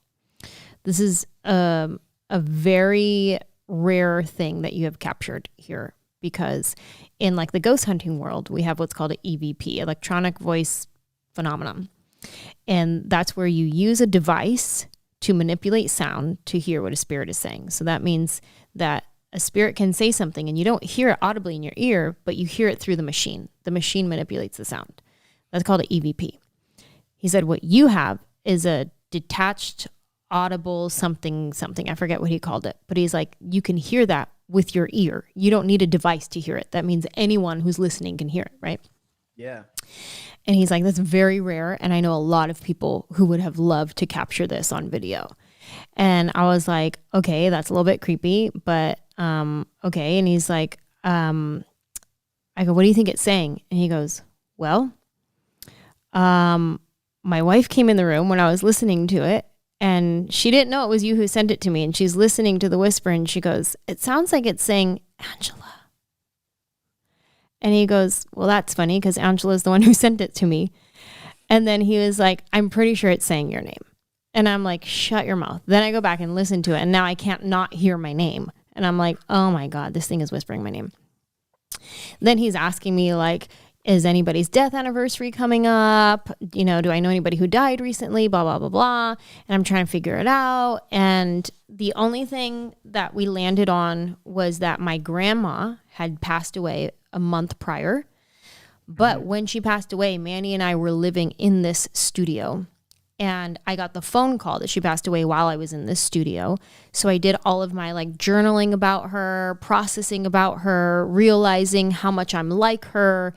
[SPEAKER 2] this is a very rare thing that you have captured here, because in like the ghost hunting world, we have what's called an EVP, electronic voice phenomenon. And that's where you use a device to manipulate sound to hear what a spirit is saying. So that means that a spirit can say something and you don't hear it audibly in your ear, but you hear it through the machine. The machine manipulates the sound. That's called an EVP. He said what you have is a detached audible something. I forget what he called it, but he's like, you can hear that with your ear. You don't need a device to hear it. That means anyone who's listening can hear it, right?
[SPEAKER 3] Yeah.
[SPEAKER 2] And he's like, that's very rare. And I know a lot of people who would have loved to capture this on video. And I was like, okay, that's a little bit creepy, but okay. And he's like, I go, what do you think it's saying? And he goes, well, my wife came in the room when I was listening to it, and she didn't know it was you who sent it to me. And she's listening to the whisper, and she goes, it sounds like it's saying Angela. And he goes, well, that's funny because Angela's the one who sent it to me. And then he was like, I'm pretty sure it's saying your name. And I'm like, shut your mouth. Then I go back and listen to it, and now I can't not hear my name. And I'm like, oh my God, this thing is whispering my name. Then he's asking me like, is anybody's death anniversary coming up? You know, do I know anybody who died recently? Blah, blah, blah, blah. And I'm trying to figure it out. And the only thing that we landed on was that my grandma had passed away a month prior. But when she passed away, Manny and I were living in this studio. And I got the phone call that she passed away while I was in this studio. So I did all of my like journaling about her, processing about her, realizing how much I'm like her,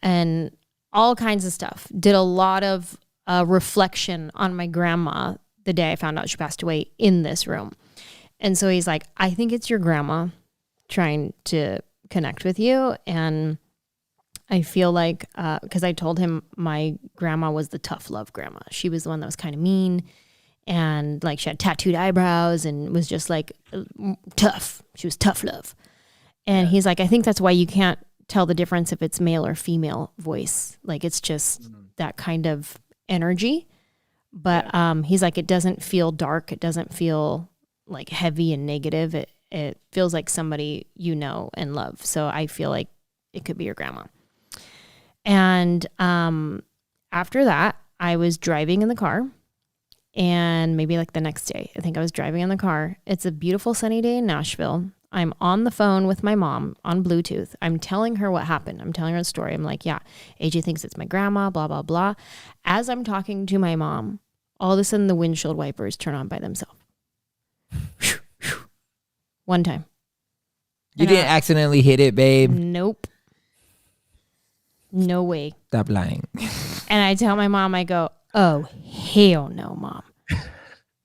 [SPEAKER 2] and all kinds of stuff. Did a lot of reflection on my grandma the day I found out she passed away in this room. And so he's like, I think it's your grandma trying to connect with you. And I feel like, because I told him my grandma was the tough love grandma. She was the one that was kind of mean, and like she had tattooed eyebrows and was just like tough. She was tough love. And he's like, I think that's why you can't tell the difference if it's male or female voice. Like it's just that kind of energy. But he's like, it doesn't feel dark. It doesn't feel like heavy and negative. It feels like somebody you know and love. So I feel like it could be your grandma. And after that, I was driving in the car, and maybe like the next day, I think I was driving in the car. It's a beautiful sunny day in Nashville. I'm on the phone with my mom on Bluetooth. I'm telling her what happened. I'm telling her the story. I'm like, yeah, AJ thinks it's my grandma, blah, blah, blah. As I'm talking to my mom, all of a sudden the windshield wipers turn on by themselves. One time.
[SPEAKER 1] You didn't accidentally hit it, babe?
[SPEAKER 2] Nope. No way.
[SPEAKER 1] Stop lying.
[SPEAKER 2] And I tell my mom, I go, oh, hell no, Mom.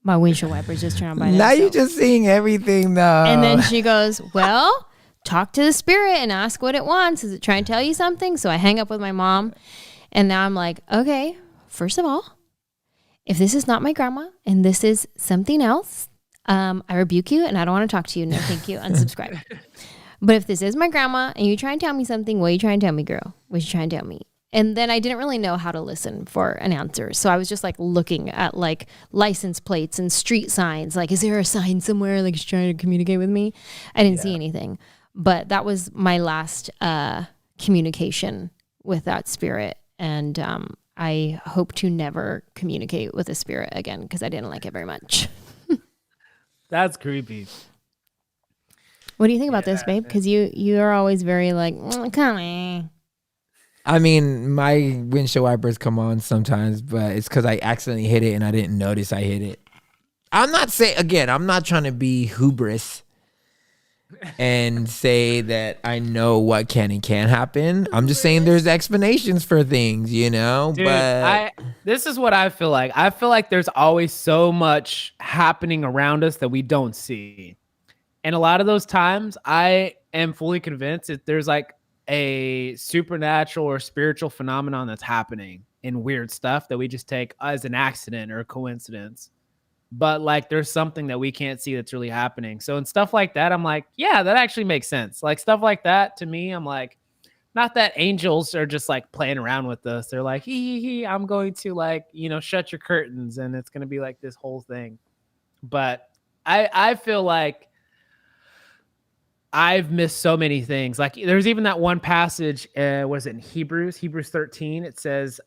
[SPEAKER 2] My windshield wipers just turned on by themselves.
[SPEAKER 1] Now you're just seeing everything though.
[SPEAKER 2] And then she goes, well, talk to the spirit and ask what it wants. Is it trying to tell you something? So I hang up with my mom. And now I'm like, okay, first of all, if this is not my grandma and this is something else, I rebuke you and I don't want to talk to you. No, thank you. Unsubscribe. But if this is my grandma and you try and tell me something, what are you trying to tell me, girl? What are you trying to tell me? And then I didn't really know how to listen for an answer. So I was just like looking at like license plates and street signs. Like, is there a sign somewhere? Like, she's trying to communicate with me. I didn't see anything. But that was my last communication with that spirit. And I hope to never communicate with a spirit again because I didn't like it very much.
[SPEAKER 3] That's creepy.
[SPEAKER 2] What do you think about this, babe? Because you are always very like, come on.
[SPEAKER 1] I mean, my windshield wipers come on sometimes, but it's because I accidentally hit it and I didn't notice I hit it. I'm not trying to be hubris and say that I know what can and can't happen. I'm just saying there's explanations for things, you know?
[SPEAKER 3] Dude,
[SPEAKER 1] but
[SPEAKER 3] this is what I feel like. I feel like there's always so much happening around us that we don't see. And a lot of those times I am fully convinced that there's like a supernatural or spiritual phenomenon that's happening in weird stuff that we just take as an accident or a coincidence. But like there's something that we can't see that's really happening. So in stuff like that, I'm like, yeah, that actually makes sense. Like stuff like that to me, I'm like, not that angels are just like playing around with us. They're like, hee, I'm going to like, shut your curtains and it's going to be like this whole thing. But I feel like I've missed so many things. Like there's even that one passage, was it in Hebrews 13? It says,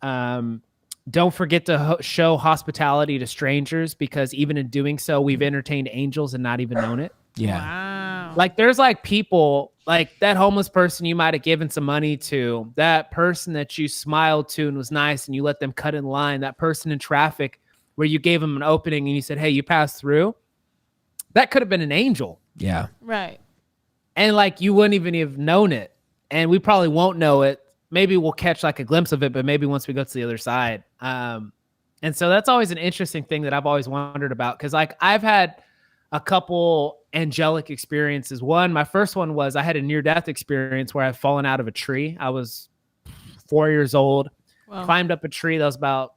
[SPEAKER 3] don't forget to show hospitality to strangers because even in doing so, we've entertained angels and not even known it.
[SPEAKER 1] yeah.
[SPEAKER 2] Wow.
[SPEAKER 3] Like there's like people like that homeless person you might have given some money to, that person that you smiled to and was nice and you let them cut in line, that person in traffic where you gave them an opening and you said, hey, you passed through. That could have been an angel.
[SPEAKER 1] Yeah.
[SPEAKER 2] Right.
[SPEAKER 3] And like you wouldn't even have known it. And we probably won't know it. Maybe we'll catch like a glimpse of it, but maybe once we go to the other side. And so that's always an interesting thing that I've always wondered about. Cause like I've had a couple angelic experiences. My first one was I had a near-death experience where I've fallen out of a tree. I was 4 years old, climbed up a tree that was about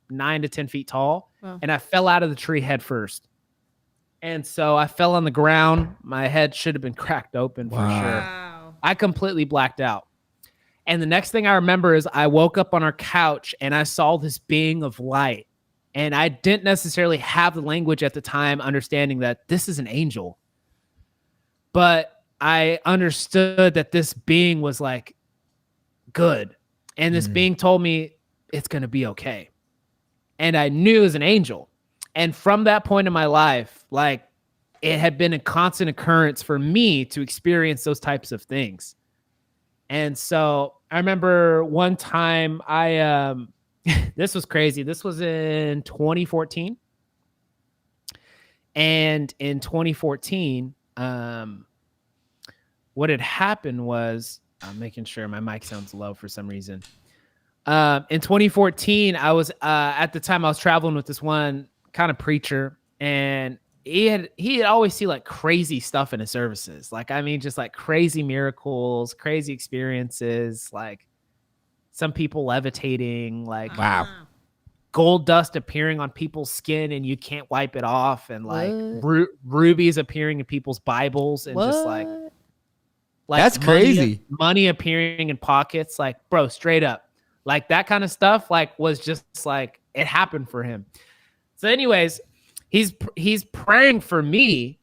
[SPEAKER 3] 9 to 10 feet tall.
[SPEAKER 2] Wow.
[SPEAKER 3] And I fell out of the tree head first. And so I fell on the ground. My head should have been cracked open for sure.
[SPEAKER 2] Wow.
[SPEAKER 3] I completely blacked out. And the next thing I remember is I woke up on our couch and I saw this being of light. And I didn't necessarily have the language at the time understanding that this is an angel. But I understood that this being was like good. And this being told me it's going to be okay. And I knew it was an angel. And from that point in my life, like it had been a constant occurrence for me to experience those types of things. And so I remember one time this was crazy. This was in 2014. And in 2014, what had happened was, I'm making sure my mic sounds low for some reason. In 2014, I was, at the time I was traveling with this one kind of preacher, and he had always see like crazy stuff in his services. Like, I mean, just like crazy miracles, crazy experiences, like some people levitating, like
[SPEAKER 1] Wow.
[SPEAKER 3] gold dust appearing on people's skin and you can't wipe it off. And like rubies appearing in people's Bibles and just like
[SPEAKER 1] That's crazy.
[SPEAKER 3] Money appearing in pockets. Like, bro, straight up, like that kind of stuff, like was just like, it happened for him. So anyways, he's praying for me.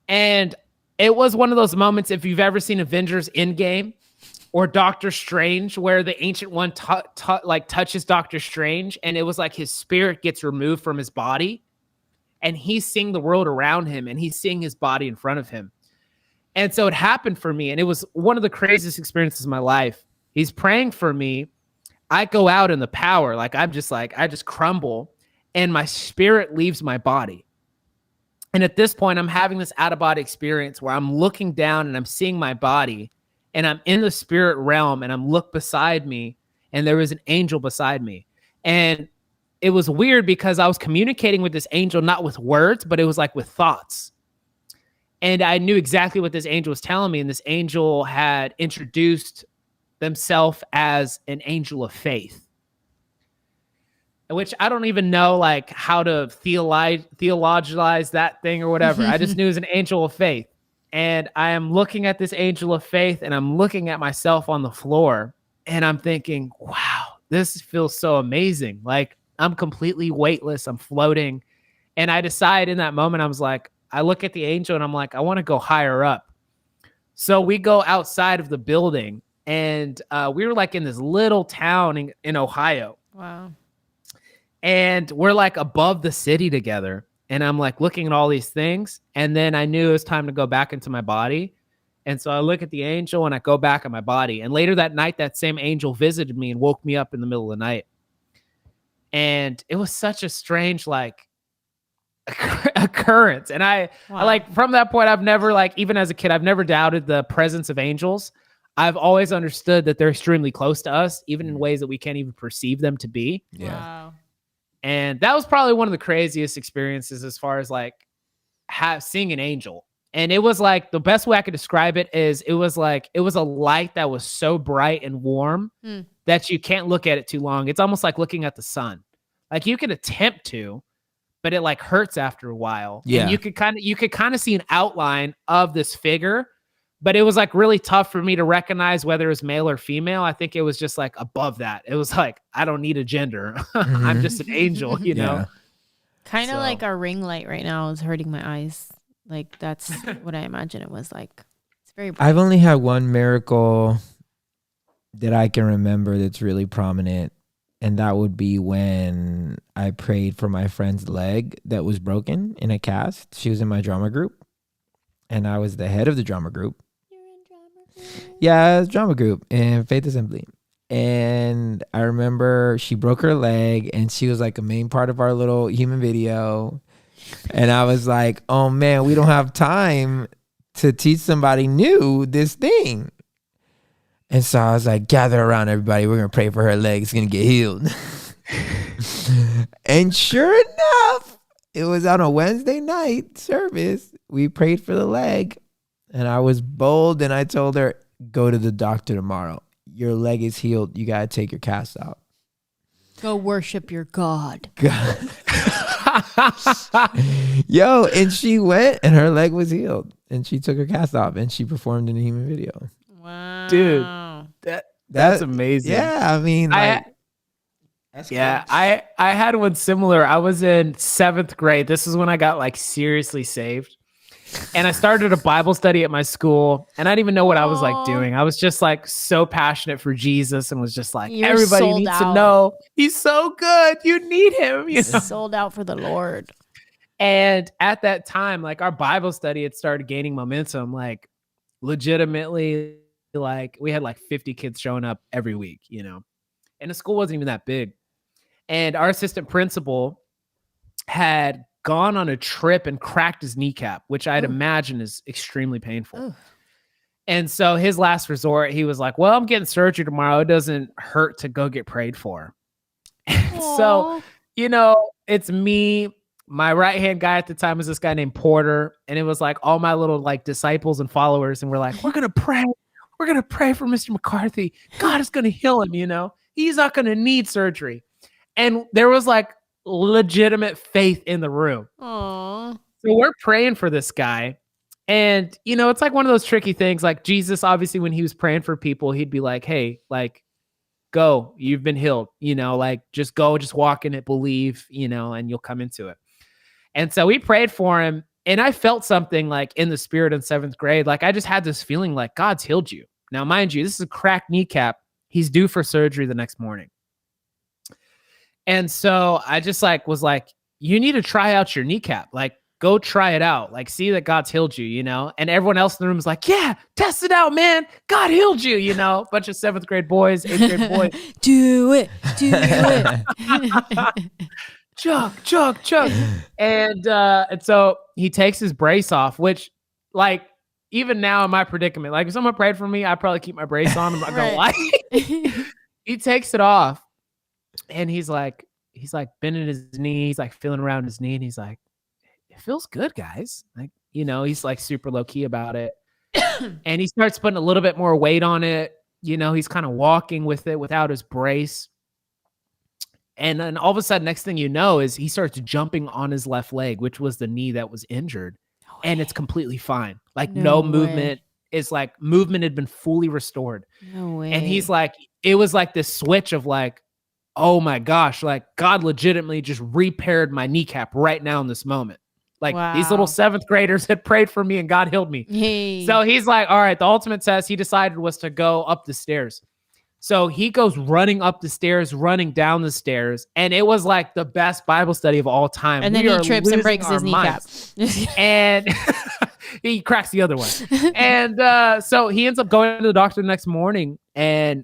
[SPEAKER 3] And it was one of those moments, if you've ever seen Avengers Endgame or Doctor Strange, where the Ancient One touches Doctor Strange, and it was like his spirit gets removed from his body, and he's seeing the world around him, and he's seeing his body in front of him. And so it happened for me, and it was one of the craziest experiences of my life. He's praying for me. I go out in the power, like I just crumble, and my spirit leaves my body. And at this point, I'm having this out-of-body experience where I'm looking down and I'm seeing my body, and I'm in the spirit realm, and I'm look beside me, and there was an angel beside me. And it was weird because I was communicating with this angel, not with words, but it was like with thoughts. And I knew exactly what this angel was telling me. And this angel had introduced themselves as an angel of faith, which I don't even know like how to theologize that thing or whatever. I just knew it was an angel of faith. And I am looking at this angel of faith, and I'm looking at myself on the floor, and I'm thinking, wow, this feels so amazing. Like, I'm completely weightless. I'm floating. And I decide in that moment, I was like, I look at the angel and I'm like, I want to go higher up. So we go outside of the building, and we were like in this little town in Ohio.
[SPEAKER 2] Wow.
[SPEAKER 3] And we're like above the city together. And I'm like looking at all these things. And then I knew it was time to go back into my body. And so I look at the angel and I go back in my body. And later that night, that same angel visited me and woke me up in the middle of the night. And it was such a strange, like, occurrence. And I like, from that point, I've never, like, even as a kid, I've never doubted the presence of angels. I've always understood that they're extremely close to us, even in ways that we can't even perceive them to be.
[SPEAKER 1] Yeah.
[SPEAKER 2] Wow.
[SPEAKER 3] And that was probably one of the craziest experiences as far as like seeing an angel. And it was like, the best way I could describe it is it was a light that was so bright and warm that you can't look at it too long. It's almost like looking at the sun. Like, you could attempt to, but it like hurts after a while.
[SPEAKER 1] Yeah.
[SPEAKER 3] And you could kind of see an outline of this figure, but it was like really tough for me to recognize whether it was male or female. I think it was just like above that. It was like, I don't need a gender. I'm just an angel, you know?
[SPEAKER 2] Kind of like our ring light right now is hurting my eyes. Like, that's what I imagine it was like. It's very bright.
[SPEAKER 1] I've only had one miracle that I can remember that's really prominent. And that would be when I prayed for my friend's leg that was broken in a cast. She was in my drama group, and I was the head of the drama group.
[SPEAKER 2] You're in drama group.
[SPEAKER 1] Yeah, it's drama group in Faith Assembly. And I remember she broke her leg, and she was like a main part of our little human video. And I was like, oh man, we don't have time to teach somebody new this thing. And so I was like, gather around, everybody. We're going to pray for her leg. It's going to get healed. And sure enough, it was on a Wednesday night service. We prayed for the leg. And I was bold, and I told her, go to the doctor tomorrow. Your leg is healed. You got to take your cast out.
[SPEAKER 2] Go worship your God.
[SPEAKER 1] Yo, and she went, and her leg was healed. And she took her cast off, and she performed in a human video.
[SPEAKER 2] Wow.
[SPEAKER 3] Dude, that's amazing.
[SPEAKER 1] Yeah, I mean, like, that's
[SPEAKER 3] yeah,
[SPEAKER 1] cool.
[SPEAKER 3] I had one similar. I was in 7th grade. This is when I got like seriously saved. And I started a Bible study at my school, and I didn't even know what I was like doing. I was just like so passionate for Jesus, and was just like, everybody needs to know he's so good. You need him. You know?
[SPEAKER 2] Sold out for the Lord.
[SPEAKER 3] And at that time, like, our Bible study had started gaining momentum, like legitimately. Like, we had like 50 kids showing up every week, you know, and the school wasn't even that big. And our assistant principal had gone on a trip and cracked his kneecap, which I'd imagine is extremely painful. And so his last resort, he was like, well, I'm getting surgery tomorrow. It doesn't hurt to go get prayed for. So, you know, it's me. My right-hand guy at the time was this guy named Porter. And it was like all my little like disciples and followers. And we're like, we're going to pray. We're going to pray for Mr. McCarthy. God is going to heal him, you know. He's not going to need surgery. And there was like legitimate faith in the room.
[SPEAKER 2] Aww.
[SPEAKER 3] So we're praying for this guy. And, you know, it's like one of those tricky things. Like, Jesus, obviously, when he was praying for people, he'd be like, hey, like, go, you've been healed. You know, like, just go, just walk in it, believe, you know, and you'll come into it. And so we prayed for him. And I felt something like in the spirit in 7th grade. Like, I just had this feeling like God's healed you. Now, mind you, this is a cracked kneecap. He's due for surgery the next morning. And so I just like was like, you need to try out your kneecap. Like, go try it out. Like, see that God's healed you, you know? And everyone else in the room was like, yeah, test it out, man. God healed you, you know? Bunch of 7th grade boys, 8th grade boys.
[SPEAKER 2] Do it.
[SPEAKER 3] Chug. And so he takes his brace off, which, like, even now in my predicament, like if someone prayed for me, I'd probably keep my brace on. I'm not gonna lie. He takes it off and he's like bending his knee. He's like feeling around his knee and he's like, it feels good, guys. Like, he's like super low key about it. And he starts putting a little bit more weight on it. He's kind of walking with it without his brace. And then all of a sudden, next thing you know is he starts jumping on his left leg, which was the knee that was injured. And it's completely fine. Like no movement. It's like movement had been fully restored.
[SPEAKER 2] No way.
[SPEAKER 3] And he's like, it was like this switch of like, oh my gosh, like God legitimately just repaired my kneecap right now in this moment. Like these little 7th graders had prayed for me and God healed me.
[SPEAKER 2] Hey.
[SPEAKER 3] So he's like, all right, the ultimate test he decided was to go up the stairs. So he goes running up the stairs, running down the stairs. And it was like the best Bible study of all time.
[SPEAKER 2] And then he trips and breaks his kneecap.
[SPEAKER 3] And he cracks the other one. And so he ends up going to the doctor the next morning and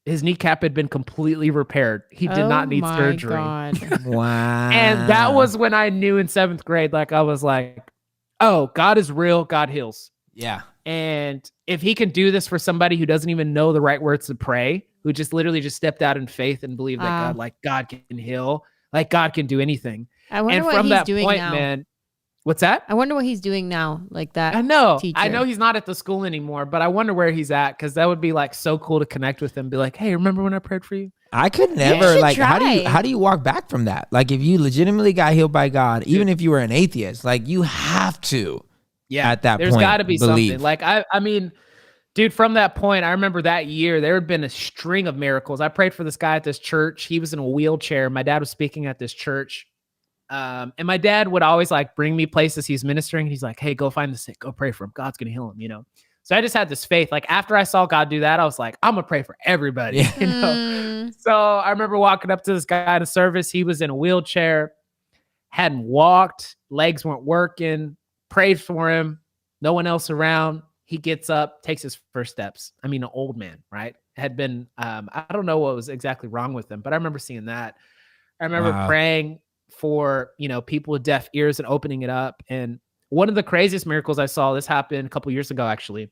[SPEAKER 3] his kneecap had been completely repaired. He did not need surgery.
[SPEAKER 2] God.
[SPEAKER 1] Wow.
[SPEAKER 3] And that was when I knew in 7th grade, like I was like, oh, God is real. God heals.
[SPEAKER 1] Yeah.
[SPEAKER 3] And if he can do this for somebody who doesn't even know the right words to pray, who just literally just stepped out in faith and believed that God can heal, like God can do anything.
[SPEAKER 2] I wonder
[SPEAKER 3] and
[SPEAKER 2] what
[SPEAKER 3] from
[SPEAKER 2] he's
[SPEAKER 3] that
[SPEAKER 2] doing
[SPEAKER 3] point,
[SPEAKER 2] now.
[SPEAKER 3] man, what's that?
[SPEAKER 2] I wonder what he's doing now, like that.
[SPEAKER 3] I know
[SPEAKER 2] teacher.
[SPEAKER 3] he's not at the school anymore, but I wonder where he's at because that would be like so cool to connect with him. Be like, hey, remember when I prayed for you?
[SPEAKER 1] I could never like.
[SPEAKER 2] try.
[SPEAKER 1] How do you walk back from that? Like if you legitimately got healed by God, even if you were an atheist, like you have to.
[SPEAKER 3] Yeah,
[SPEAKER 1] at that
[SPEAKER 3] there's
[SPEAKER 1] point,
[SPEAKER 3] got to be
[SPEAKER 1] believe.
[SPEAKER 3] something. Like I mean, dude, from that point, I remember that year there had been a string of miracles. I prayed for this guy at this church. He was in a wheelchair. My dad was speaking at this church. And my dad would always like bring me places he's ministering. He's like, hey, go find the sick, go pray for him. God's going to heal him, So I just had this faith. Like after I saw God do that, I was like, I'm going to pray for everybody, So I remember walking up to this guy in a service. He was in a wheelchair, hadn't walked, legs weren't working, prayed for him. No one else around. He gets up, takes his first steps. I mean, an old man, right? Had been, I don't know what was exactly wrong with him, but I remember seeing that. I remember praying for, people with deaf ears and opening it up. And one of the craziest miracles I saw, this happened a couple years ago, actually.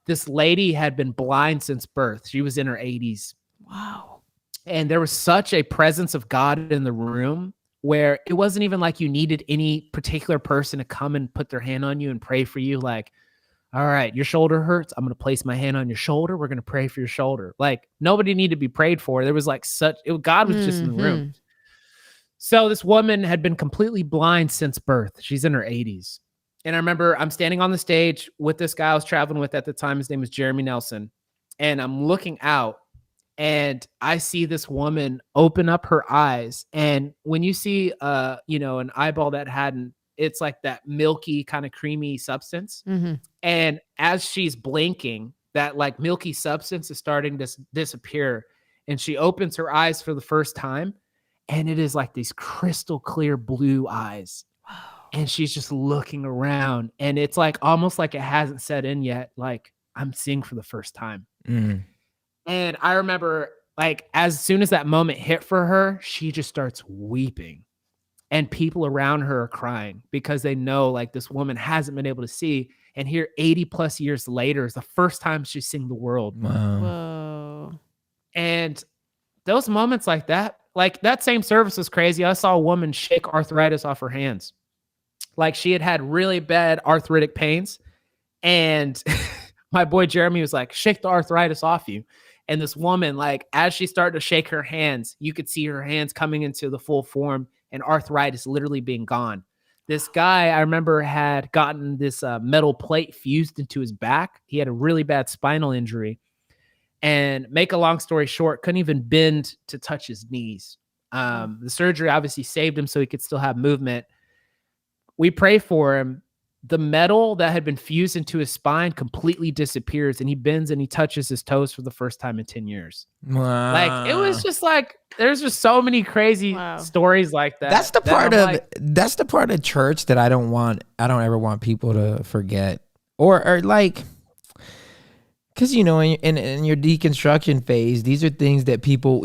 [SPEAKER 3] This lady had been blind since birth. She was in her 80s.
[SPEAKER 2] Wow.
[SPEAKER 3] And there was such a presence of God in the room where it wasn't even like you needed any particular person to come and put their hand on you and pray for you. Like, all right, your shoulder hurts. I'm going to place my hand on your shoulder. We're going to pray for your shoulder. Like nobody needed to be prayed for. There was like God was just in the room. So this woman had been completely blind since birth. She's in her 80s. And I remember I'm standing on the stage with this guy I was traveling with at the time. His name was Jeremy Nelson. And I'm looking out and I see this woman open up her eyes. And when you see, an eyeball that it's like that milky kind of creamy substance.
[SPEAKER 2] Mm-hmm.
[SPEAKER 3] And as she's blinking, that like milky substance is starting to disappear. And she opens her eyes for the first time. And it is like these crystal clear blue eyes.
[SPEAKER 2] Wow.
[SPEAKER 3] And she's just looking around. And it's like almost like it hasn't set in yet. Like I'm seeing for the first time.
[SPEAKER 1] Mm.
[SPEAKER 3] And I remember like as soon as that moment hit for her, she just starts weeping. And people around her are crying because they know like this woman hasn't been able to see. And here 80 plus years later is the first time she's seeing the world.
[SPEAKER 1] Wow.
[SPEAKER 2] Whoa.
[SPEAKER 3] And those moments like that same service was crazy. I saw a woman shake arthritis off her hands. Like she had really bad arthritic pains. And my boy Jeremy was like, shake the arthritis off you. And this woman, like as she started to shake her hands, you could see her hands coming into the full form and arthritis literally being gone. This guy, I remember, had gotten this metal plate fused into his back. He had a really bad spinal injury. And make a long story short, couldn't even bend to touch his knees. The surgery obviously saved him so he could still have movement. We pray for him. The metal that had been fused into his spine completely disappears, and he bends and he touches his toes for the first time in 10 years.
[SPEAKER 1] Wow.
[SPEAKER 3] Like it was just like there's just so many crazy stories like that.
[SPEAKER 1] That's the part of church that I don't ever want people to forget or like Because, in your deconstruction phase, these are things that people,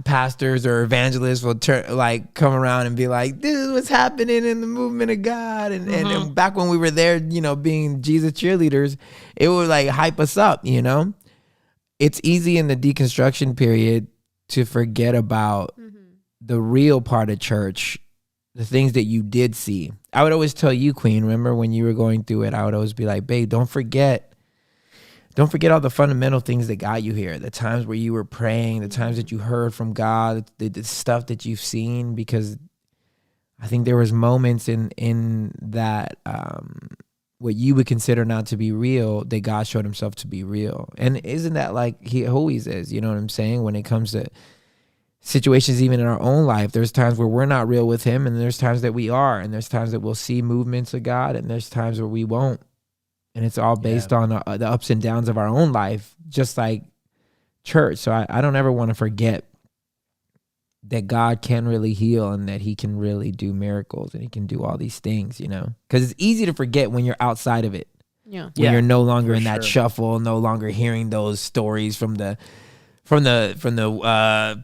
[SPEAKER 1] pastors or evangelists will come around and be like, this is what's happening in the movement of God. And back when we were there, being Jesus cheerleaders, it would like hype us up, It's easy in the deconstruction period to forget about the real part of church, the things that you did see. I would always tell you, Queen, remember when you were going through it, I would always be like, babe, don't forget all the fundamental things that got you here, the times where you were praying, the times that you heard from God, the stuff that you've seen, because I think there was moments in that what you would consider not to be real, that God showed himself to be real. And isn't that like he always is, you know what I'm saying? When it comes to situations even in our own life, there's times where we're not real with him, and there's times that we are, and there's times that we'll see movements of God, and there's times where we won't. And it's all based on the ups and downs of our own life, just like church. So I don't ever want to forget that God can really heal, and that he can really do miracles, and he can do all these things, because it's easy to forget when you're outside of it.
[SPEAKER 2] Yeah.
[SPEAKER 1] When you're no longer in that shuffle, no longer hearing those stories from the what are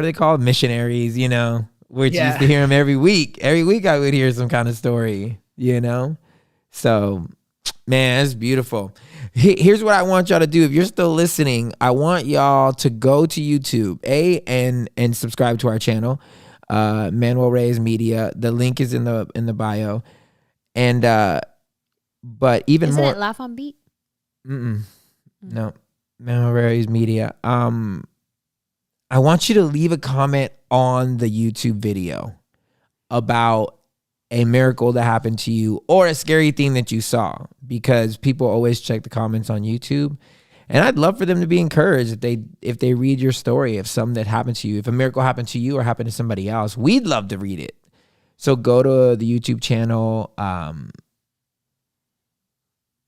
[SPEAKER 1] they called? Missionaries, which used to hear them every week. Every week I would hear some kind of story, So, man, it's beautiful. Here's what I want y'all to do. If you're still listening, I want y'all to go to YouTube, and subscribe to our channel, Manuel Reyes Media. The link is in the bio. And but even
[SPEAKER 2] Isn't
[SPEAKER 1] more,
[SPEAKER 2] it Laugh on Beat?
[SPEAKER 1] No, Manuel Reyes Media. I want you to leave a comment on the YouTube video about a miracle that happened to you or a scary thing that you saw, because people always check the comments on YouTube. And I'd love for them to be encouraged if they read your story, if something that happened to you, if a miracle happened to you or happened to somebody else. We'd love to read it. So go to the YouTube channel.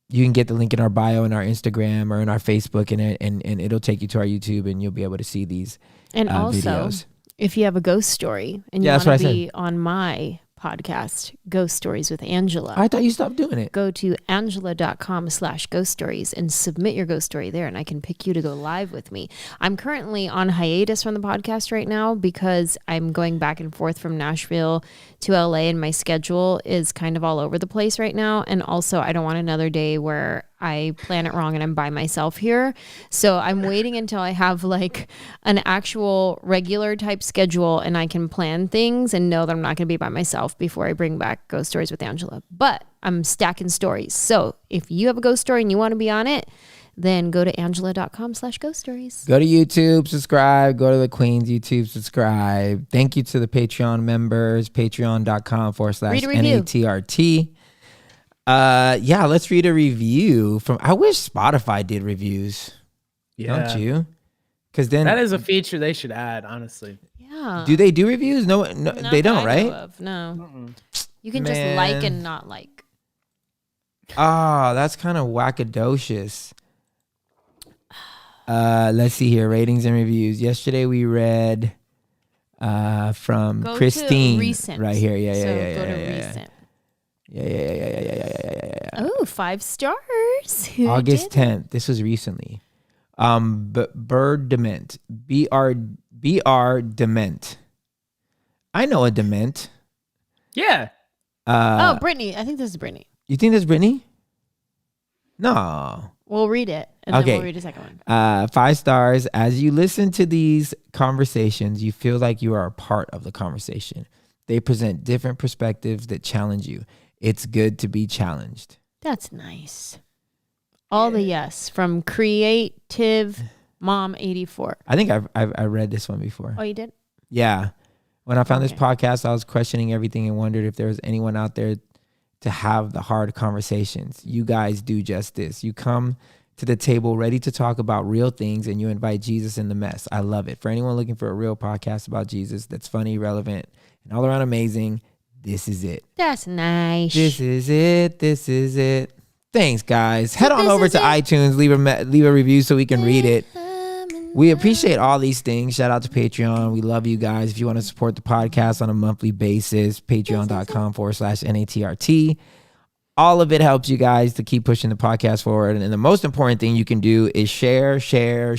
[SPEAKER 1] You can get the link in our bio, in our Instagram, or in our Facebook, and it'll take you to our YouTube, and you'll be able to see these
[SPEAKER 2] And also,
[SPEAKER 1] videos.
[SPEAKER 2] If you have a ghost story and you want to be on my podcast, Ghost Stories with Angela.
[SPEAKER 1] I thought you stopped doing it.
[SPEAKER 2] Go to angela.com/ghost stories and submit your ghost story there, and I can pick you to go live with me. I'm currently on hiatus from the podcast right now because I'm going back and forth from Nashville to LA, and my schedule is kind of all over the place right now. And also, I don't want another day where I plan it wrong and I'm by myself here. So I'm waiting until I have like an actual regular type schedule and I can plan things and know that I'm not going to be by myself before I bring back Ghost Stories with Angela. But I'm stacking stories. So if you have a ghost story and you want to be on it, then go to angela.com/ghost stories.
[SPEAKER 1] Go to YouTube, subscribe. Go to the Queen's YouTube, subscribe. Thank you to the Patreon members, patreon.com/NATRT. Yeah, let's read a review from. I wish Spotify did reviews.
[SPEAKER 3] Yeah.
[SPEAKER 1] Don't you? Because then
[SPEAKER 3] that is a feature they should add, honestly.
[SPEAKER 2] Yeah.
[SPEAKER 1] Do they do reviews? No, they don't, right?
[SPEAKER 2] No. You can just like and not like.
[SPEAKER 1] Oh, that's kind of wackodocious. Let's see here. Ratings and reviews. Yesterday we read from Christine.
[SPEAKER 2] Recent.
[SPEAKER 1] Right here. Yeah.
[SPEAKER 2] Go to recent.
[SPEAKER 1] Yeah.
[SPEAKER 2] Oh, 5 stars. Who
[SPEAKER 1] August
[SPEAKER 2] did
[SPEAKER 1] 10th. This was recently. Bird Dement. BR Dement. I know a Dement.
[SPEAKER 3] Yeah.
[SPEAKER 2] Brittany. I think this is Brittany.
[SPEAKER 1] You think that's Brittany? No.
[SPEAKER 2] We'll read it, and then we'll read a second one.
[SPEAKER 1] 5 stars. As you listen to these conversations, you feel like you are a part of the conversation. They present different perspectives that challenge you. It's good to be challenged.
[SPEAKER 2] That's nice. All the yes from Creative Mom 84.
[SPEAKER 1] I think I read this one before.
[SPEAKER 2] Oh, you did?
[SPEAKER 1] Yeah. When I found this podcast, I was questioning everything and wondered if there was anyone out there to have the hard conversations. You guys do just this. You come to the table ready to talk about real things, and you invite Jesus in the mess. I love it. For anyone looking for a real podcast about Jesus that's funny, relevant, and all around amazing, this is it.
[SPEAKER 2] That's nice.
[SPEAKER 1] This is it. Thanks, guys. Head on over to iTunes, leave a review so we can read it. We appreciate all these things. Shout out to Patreon. We love you guys. If you want to support the podcast on a monthly basis, patreon.com/NATRT. All of it helps you guys to keep pushing the podcast forward. And the most important thing you can do is share. Tell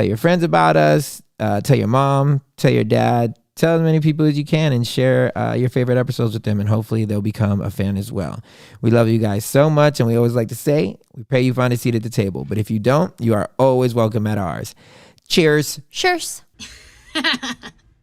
[SPEAKER 1] your friends about us. Tell your mom. Tell your dad. Tell as many people as you can and share your favorite episodes with them, and hopefully they'll become a fan as well. We love you guys so much, and we always like to say, we pray you find a seat at the table. But if you don't, you are always welcome at ours. Cheers.
[SPEAKER 2] Cheers.